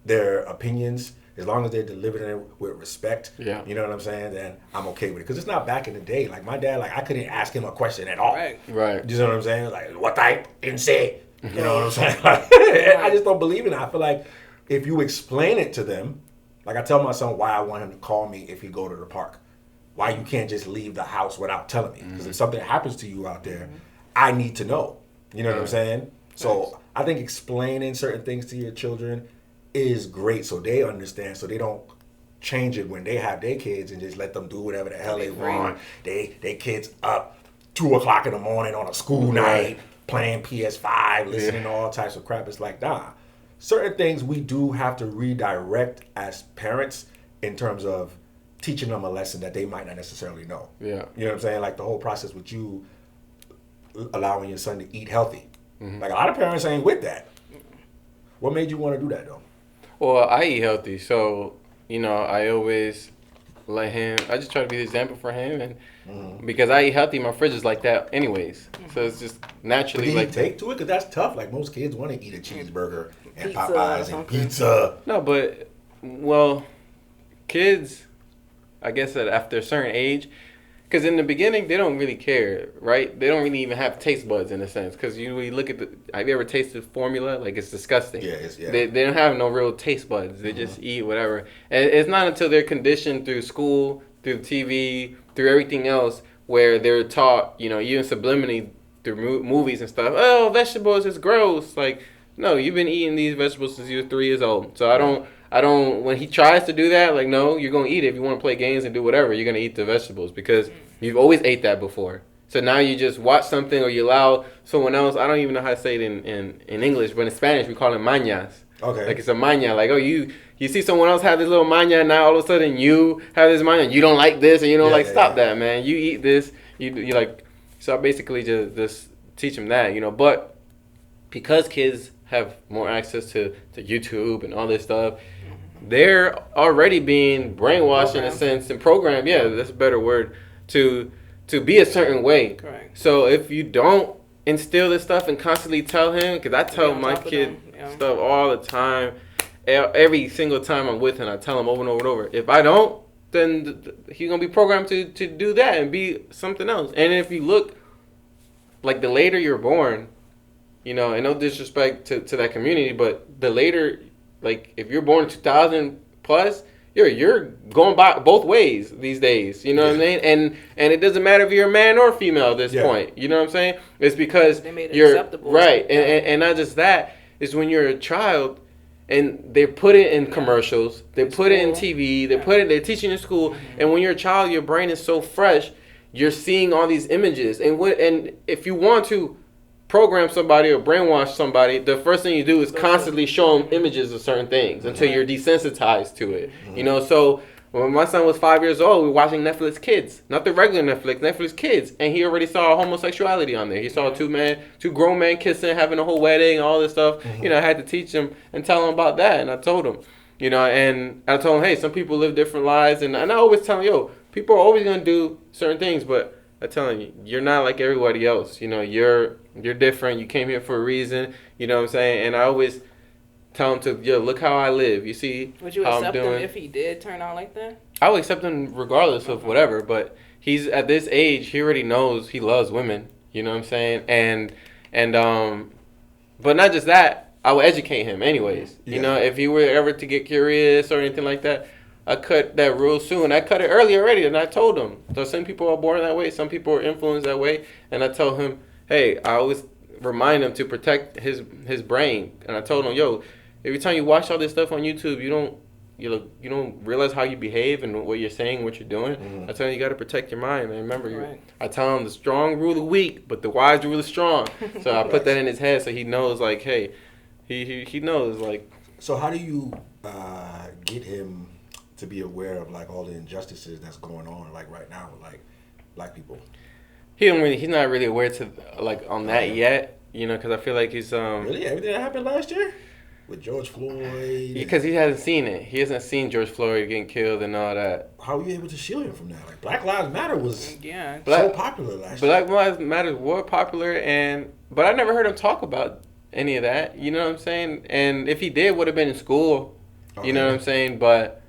[SPEAKER 4] their opinions. As long as they're delivering it with respect, you know what I'm saying, then I'm okay with it. Because it's not back in the day. Like, my dad, like, I couldn't ask him a question at all.
[SPEAKER 3] Right.
[SPEAKER 4] You know what I'm saying? Like, what type? Didn't say. You know what I'm saying? Like, I just don't believe in it. I feel like if you explain it to them, like I tell my son why I want him to call me if he go to the park. Why you can't just leave the house without telling me. Because if something happens to you out there, I need to know. You know what I'm saying? So I think explaining certain things to your children is great so they understand, so they don't change it when they have their kids and just let them do whatever the hell they want. They kids up 2 o'clock in the morning on a school night playing PS5, listening to all types of crap. It's like, nah. Certain things we do have to redirect as parents in terms of teaching them a lesson that they might not necessarily know.
[SPEAKER 1] Yeah.
[SPEAKER 4] You know what I'm saying? Like the whole process with you allowing your son to eat healthy. Like a lot of parents ain't with that. What made you want to do that though?
[SPEAKER 1] Well, I eat healthy, so you know I always let him. I just try to be the example for him, and because I eat healthy, my fridge is like that, anyways. So it's just naturally
[SPEAKER 4] But did
[SPEAKER 1] like.
[SPEAKER 4] he take to it? Because that's tough. Like most kids want to eat a cheeseburger and
[SPEAKER 3] Pizza
[SPEAKER 4] Popeyes and pizza.
[SPEAKER 1] No, but well, kids, I guess that after a certain age. Because in the beginning, they don't really care, right? They don't really even have taste buds in a sense. Because you look at have you ever tasted formula? Like, it's disgusting. They don't have no real taste buds. They just eat whatever. And it's not until they're conditioned through school, through TV, through everything else, where they're taught, you know, even subliminally through movies and stuff, oh, vegetables is gross. Like, no, you've been eating these vegetables since you were 3 years old. So I don't, when he tries to do that, like, no, you're going to eat it. If you want to play games and do whatever, you're going to eat the vegetables because you've always ate that before. So now you just watch something or you allow someone else, I don't even know how to say it in English, but in Spanish we call it mañas.
[SPEAKER 4] Okay.
[SPEAKER 1] Like it's a maña. Like, oh, you see someone else have this little maña and now all of a sudden you have this maña. You don't like this and you don't stop that, man. You eat this. You like, so I basically just teach them that, you know. But because kids have more access to YouTube and all this stuff, they're already being brainwashed in a sense and programmed. Yeah, that's a better word to be a certain way.
[SPEAKER 3] Correct.
[SPEAKER 1] So if you don't instill this stuff and constantly tell him, because I tell my kid stuff all the time, every single time I'm with him, I tell him over and over and over. If I don't, then he's gonna be programmed to do that and be something else. And if you look, like the later you're born, you know, and no disrespect to that community, but the later, like if you're born in 2000 plus, you're going by both ways these days. You know what I mean? And it doesn't matter if you're a man or female at this point. You know what I'm saying? It's because
[SPEAKER 3] they made it
[SPEAKER 1] you're
[SPEAKER 3] acceptable.
[SPEAKER 1] Right. And not just that, is when you're a child and they put it in commercials, they put it in TV, they're teaching in school, and when you're a child, your brain is so fresh, you're seeing all these images. And if you want to program somebody or brainwash somebody, the first thing you do is constantly show them images of certain things until you're desensitized to it. You know, so when my son was 5 years old, we were watching Netflix Kids, not the regular Netflix Kids, and he already saw homosexuality on there. He saw two grown men kissing, having a whole wedding, all this stuff. You know, I had to teach him and tell him about that, and I told him, you know, and I told him, hey, some people live different lives, and I always tell him, yo, people are always gonna do certain things, but I tell him, you're not like everybody else. You know, you're different. You came here for a reason. You know what I'm saying? And I always tell him to, yo, look how I live. You see
[SPEAKER 3] Would you
[SPEAKER 1] how
[SPEAKER 3] accept
[SPEAKER 1] I'm
[SPEAKER 3] him
[SPEAKER 1] doing?
[SPEAKER 3] if he did turn out like that?
[SPEAKER 1] I would accept him regardless of whatever, but he's at this age, he already knows he loves women. You know what I'm saying? And but not just that, I would educate him anyways.
[SPEAKER 4] Yeah.
[SPEAKER 1] You know, if he were ever to get curious or anything like that, I cut that real soon. I cut it early already, and I told him. So some people are born that way, some people are influenced that way, and I told him, hey, I always remind him to protect his brain. And I told him, yo, every time you watch all this stuff on YouTube, you don't realize how you behave and what you're saying, what you're doing.
[SPEAKER 4] Mm-hmm.
[SPEAKER 1] I tell him you got to protect your mind, man. Remember,
[SPEAKER 3] Right.
[SPEAKER 1] I tell him the strong rule the weak, but the wise rule the strong. So I put that in his head so he knows, like, hey, he knows, like.
[SPEAKER 4] So how do you get him to be aware of like all the injustices that's going on like right now with like black people?
[SPEAKER 1] He's not really aware to like on that yet, you know, because I feel like he's
[SPEAKER 4] Really, everything that happened last year with George Floyd.
[SPEAKER 1] because he hasn't seen it. He hasn't seen George Floyd getting killed and all that.
[SPEAKER 4] How were you able to shield him from that? Like Black Lives Matter was
[SPEAKER 3] Yeah.
[SPEAKER 4] so popular last year.
[SPEAKER 1] Black Lives Matter were popular, but I never heard him talk about any of that. You know what I'm saying? And if he did, would have been in school. You know what I'm saying? But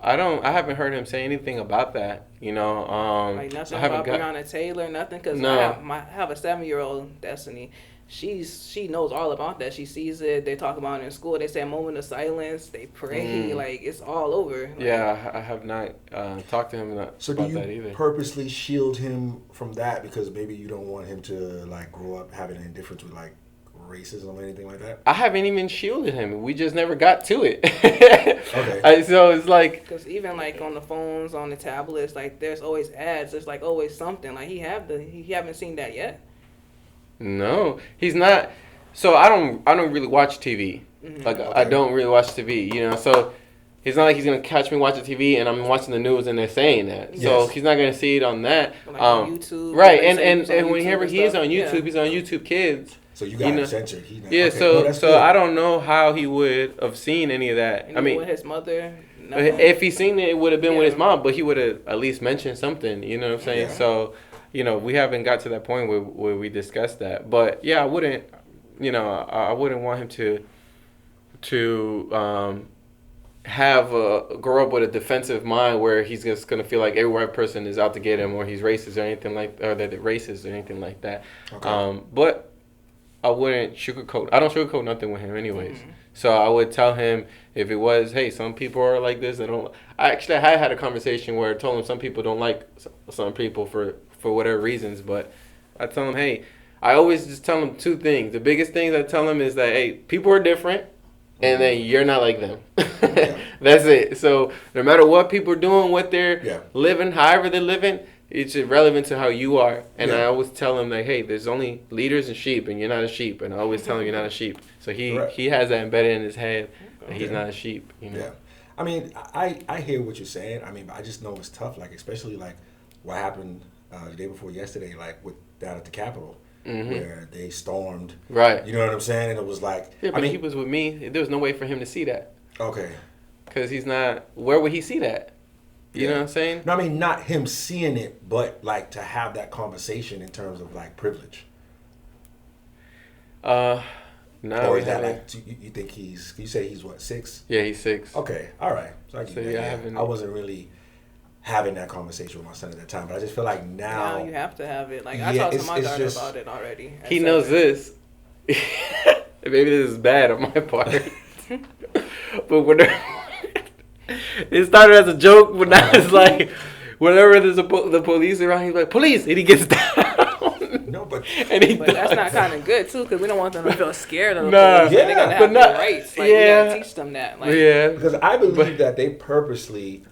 [SPEAKER 1] I haven't heard him say anything about that. You know,
[SPEAKER 3] Like nothing
[SPEAKER 1] I haven't
[SPEAKER 3] about Breonna Taylor, nothing. Because
[SPEAKER 1] No.
[SPEAKER 3] I have a 7-year-old Destiny. She knows all about that. She sees it. They talk about it in school. They say a moment of silence. They pray. Like it's all over. Like,
[SPEAKER 1] Yeah, I have not talked to him
[SPEAKER 4] So
[SPEAKER 1] about
[SPEAKER 4] do
[SPEAKER 1] that
[SPEAKER 4] you
[SPEAKER 1] either.
[SPEAKER 4] purposely shield him from that because maybe you don't want him to like grow up having an indifference with like racism or anything like that?
[SPEAKER 1] I haven't even shielded him. We just never got to it.
[SPEAKER 4] Okay.
[SPEAKER 1] So it's like,
[SPEAKER 3] Because even like on the phones, on the tablets, like there's always ads. There's like always something. Like he haven't seen that yet.
[SPEAKER 1] no, he's not. So I don't really watch TV. Like I don't really watch TV. You know, so it's not like he's gonna catch me watching TV and I'm watching the news and they're saying that. So
[SPEAKER 4] Yes.
[SPEAKER 1] he's not gonna see it on that.
[SPEAKER 3] Like on YouTube.
[SPEAKER 1] Right,
[SPEAKER 3] They say
[SPEAKER 1] and
[SPEAKER 3] he's on
[SPEAKER 1] whenever
[SPEAKER 3] YouTube
[SPEAKER 1] he is
[SPEAKER 3] and
[SPEAKER 1] on
[SPEAKER 3] stuff.
[SPEAKER 1] YouTube, he's on YouTube Kids.
[SPEAKER 4] So you got
[SPEAKER 1] You know-
[SPEAKER 4] him censored. He not,
[SPEAKER 1] Yeah,
[SPEAKER 4] okay.
[SPEAKER 1] so
[SPEAKER 4] No, that's
[SPEAKER 1] so
[SPEAKER 4] good.
[SPEAKER 1] I don't know how he would have seen any of that.
[SPEAKER 3] And
[SPEAKER 1] I mean,
[SPEAKER 3] with his mother. no.
[SPEAKER 1] if he seen it, it would have been with his
[SPEAKER 3] Yeah.
[SPEAKER 1] mom, but he would have at least mentioned something. You know what I'm saying?
[SPEAKER 4] Yeah.
[SPEAKER 1] So, you know, we haven't got to that point where we discussed that. But yeah, I wouldn't. You know, I wouldn't want him to grow up with a defensive mind where he's just gonna feel like every white person is out to get him or he's racist or anything or that they're racist or anything like that.
[SPEAKER 4] Okay.
[SPEAKER 1] But I wouldn't sugarcoat. I don't sugarcoat nothing with him, anyways. So I would tell him if it was, hey, some people are like this. I had a conversation where I told him some people don't like some people for whatever reasons, but I tell him, hey, I always just tell him two things. The biggest things I tell him is that, hey, people are different, and then you're not like them. That's it. So no matter what people are doing, what they're living, however they're living, it's irrelevant to how you are. And I always tell him like, hey, there's only leaders and sheep, and you're not a sheep. And I always tell him you're not a sheep. So he has that embedded in his head that he's not a sheep. You know?
[SPEAKER 4] Yeah. I mean, I hear what you're saying. I mean, I just know it's tough. Like, especially like what happened the day before yesterday, like down at the Capitol. Where they stormed.
[SPEAKER 1] Right.
[SPEAKER 4] You know what I'm saying? And it was like...
[SPEAKER 1] Yeah, but
[SPEAKER 4] I mean,
[SPEAKER 1] he was with me. There was no way for him to see that.
[SPEAKER 4] Okay.
[SPEAKER 1] Because he's not... Where would he see that? You know what I'm saying?
[SPEAKER 4] No, I mean, not him seeing it, but like to have that conversation in terms of like privilege.
[SPEAKER 1] No.
[SPEAKER 4] Or is that like, you think you say he's what, 6?
[SPEAKER 1] Yeah, he's 6.
[SPEAKER 4] Okay, all right. So I,
[SPEAKER 1] So, yeah,
[SPEAKER 4] I wasn't really having that conveation with my son at that time, but I just feel like now...
[SPEAKER 3] Now you have to have it. Like I talked to my daughter about it already.
[SPEAKER 1] He knows this. Maybe this is bad on my part. But whenever... It started as a joke, but now it's like... Whenever there's the police around, he's like, police! And he gets down.
[SPEAKER 4] No, but...
[SPEAKER 3] But that's not kind of good, too, because we don't want them to feel scared of the
[SPEAKER 1] Nah.
[SPEAKER 3] police. They gotta
[SPEAKER 1] Yeah,
[SPEAKER 3] have
[SPEAKER 1] but
[SPEAKER 3] their
[SPEAKER 1] not-
[SPEAKER 3] rights. Like,
[SPEAKER 1] yeah.
[SPEAKER 3] we gotta teach them that. Like,
[SPEAKER 1] Yeah.
[SPEAKER 4] Because I believe that they purposely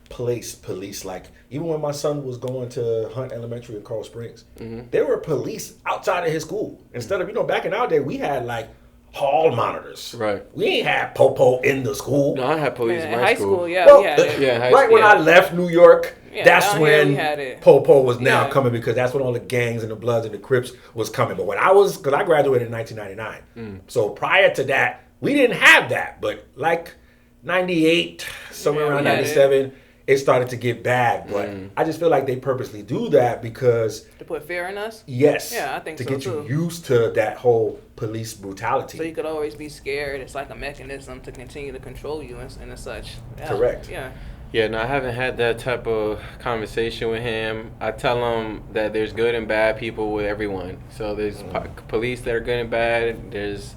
[SPEAKER 4] place police, like even when my son was going to Hunt Elementary in Coral Springs, there were police outside of his school. Instead of, back in our day, we had like hall monitors.
[SPEAKER 1] Right.
[SPEAKER 4] We ain't had Popo in the school.
[SPEAKER 1] No, I had police
[SPEAKER 3] in
[SPEAKER 1] in my
[SPEAKER 3] high
[SPEAKER 1] school.
[SPEAKER 3] school, yeah,
[SPEAKER 4] Well,
[SPEAKER 3] we had it.
[SPEAKER 1] Yeah, high
[SPEAKER 4] right
[SPEAKER 1] school.
[SPEAKER 4] when I left New York,
[SPEAKER 3] Yeah,
[SPEAKER 4] that's
[SPEAKER 3] down here
[SPEAKER 4] when
[SPEAKER 3] we had it.
[SPEAKER 4] Popo was now
[SPEAKER 3] Yeah.
[SPEAKER 4] coming, because that's when all the gangs and the Bloods and the Crips was coming. But when because I graduated in 1999. So prior to that, we didn't have that. But like 98, somewhere
[SPEAKER 3] Yeah,
[SPEAKER 4] around
[SPEAKER 3] we had
[SPEAKER 4] 97, it started to get bad. But I just feel like they purposely do that because
[SPEAKER 3] To put fear in us?
[SPEAKER 4] yes,
[SPEAKER 3] Yeah, I think
[SPEAKER 4] to
[SPEAKER 3] so,
[SPEAKER 4] get
[SPEAKER 3] too.
[SPEAKER 4] you used to that whole police brutality.
[SPEAKER 3] So you could always be scared. It's like a mechanism to continue to control you and such. Yeah.
[SPEAKER 4] Correct.
[SPEAKER 3] Yeah.
[SPEAKER 1] Yeah, no, I haven't had that type of conversation with him. I tell him that there's good and bad people with everyone. So there's police that are good and bad. There's,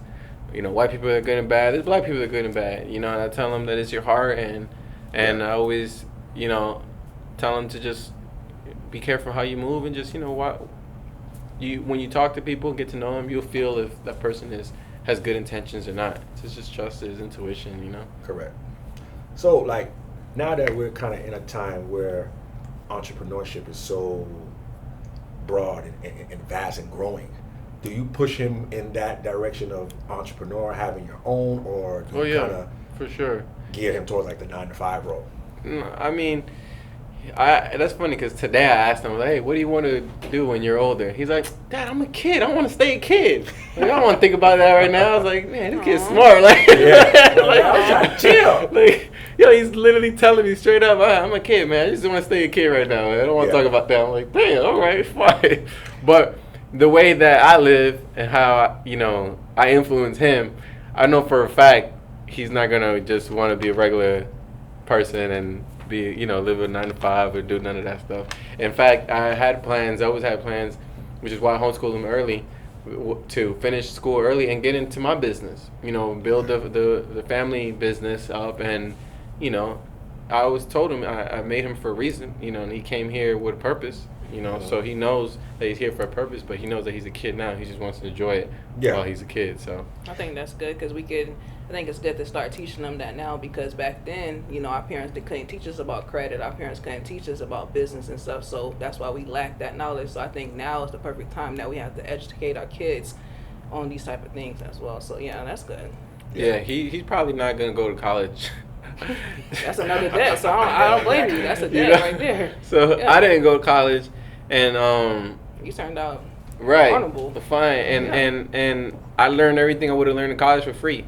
[SPEAKER 1] white people that are good and bad. There's black people that are good and bad. And I tell them that it's your heart, and I always, tell them to just be careful how you move, and just, when you talk to people, get to know them, you'll feel if that person has good intentions or not. So just trust his intuition,
[SPEAKER 4] Correct. So, like, now that we're kind of in a time where entrepreneurship is so broad and vast and growing, do you push him in that direction of entrepreneur, having your own, or do you kind of
[SPEAKER 1] for sure
[SPEAKER 4] gear him towards like the 9-to-5 role?
[SPEAKER 1] I mean, that's funny because today I asked him, like, hey, what do you want to do when you're older? He's like, Dad, I'm a kid. I want to stay a kid. Like, I don't want to think about that right now. I was like, man, this kid's smart. Like,
[SPEAKER 4] I was trying to chill.
[SPEAKER 1] Like, he's literally telling me straight up, I'm a kid, man. I just want to stay a kid right now. I don't want to talk about that. I'm like, damn, all right, fine. But the way that I live and how, I influence him, I know for a fact he's not going to just want to be a regular person and be, live a 9-to-5 or do none of that stuff. In fact, I always had plans, which is why I homeschooled him early, to finish school early and get into my business, build the family business up. And, I always told him I made him for a reason, and he came here with a purpose, so he knows that he's here for a purpose, but he knows that he's a kid now. He just wants to enjoy it while he's a kid. So
[SPEAKER 3] I think that's good because I think it's good to start teaching them that now, because back then, our parents, they couldn't teach us about credit. Our parents couldn't teach us about business and stuff. So that's why we lack that knowledge. So I think now is the perfect time that we have to educate our kids on these type of things as well. So yeah, that's good.
[SPEAKER 1] Yeah, he's probably not going to go to college.
[SPEAKER 3] That's another debt. So I don't blame you. That's a debt right there.
[SPEAKER 1] So I didn't go to college, and
[SPEAKER 3] you turned out
[SPEAKER 1] right,
[SPEAKER 3] honorable.
[SPEAKER 1] Fine, and I learned everything I would have learned in college for free.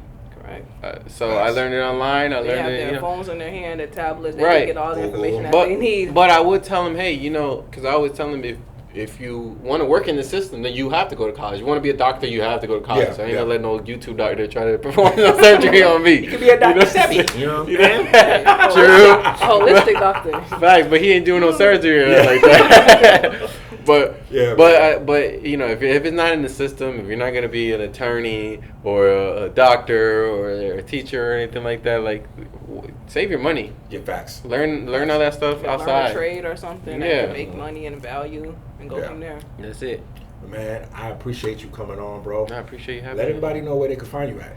[SPEAKER 1] So I learned it online.
[SPEAKER 3] They have their phones in their hand, their tablets. They
[SPEAKER 1] right.
[SPEAKER 3] can get all the information that
[SPEAKER 1] but,
[SPEAKER 3] they need.
[SPEAKER 1] But I would tell them, hey, because I always tell them if you want to work in the system, then you have to go to college. You want to be a doctor, you have to go to college. So I ain't gonna let no YouTube doctor try to perform no surgery on me.
[SPEAKER 4] You could be a Dr. Sebi. You know what I'm saying?
[SPEAKER 1] True.
[SPEAKER 3] Holistic doctor.
[SPEAKER 1] Facts, but he ain't doing no surgery or like that. But if it's not in the system, if you're not gonna be an attorney or a doctor or a teacher or anything like that, like save your money.
[SPEAKER 4] Get facts.
[SPEAKER 1] Learn all that stuff outside.
[SPEAKER 3] Learn a trade or something that can make money and value and go from there.
[SPEAKER 1] That's it.
[SPEAKER 4] Man, I appreciate you coming on, bro.
[SPEAKER 1] I appreciate you having me.
[SPEAKER 4] Let everybody know where they can find you at.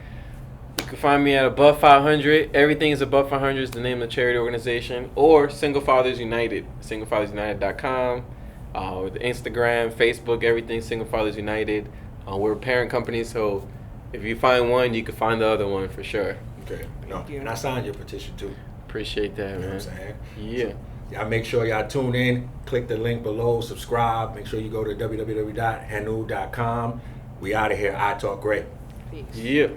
[SPEAKER 1] You can find me at Above 500. Everything is Above 500 is the name of the charity organization, or Single Fathers United, singlefathersunited.com. With Instagram, Facebook, everything Single Fathers United. We're a parent company, so if you find one, you can find the other one for sure.
[SPEAKER 4] Okay. And I signed your petition too.
[SPEAKER 1] Appreciate that, man.
[SPEAKER 4] You know what I'm saying?
[SPEAKER 1] Yeah.
[SPEAKER 4] So, y'all make sure y'all tune in. Click the link below. Subscribe. Make sure you go to www.hanu.com. We out of here. I Talk Great.
[SPEAKER 3] Peace.
[SPEAKER 1] Yeah.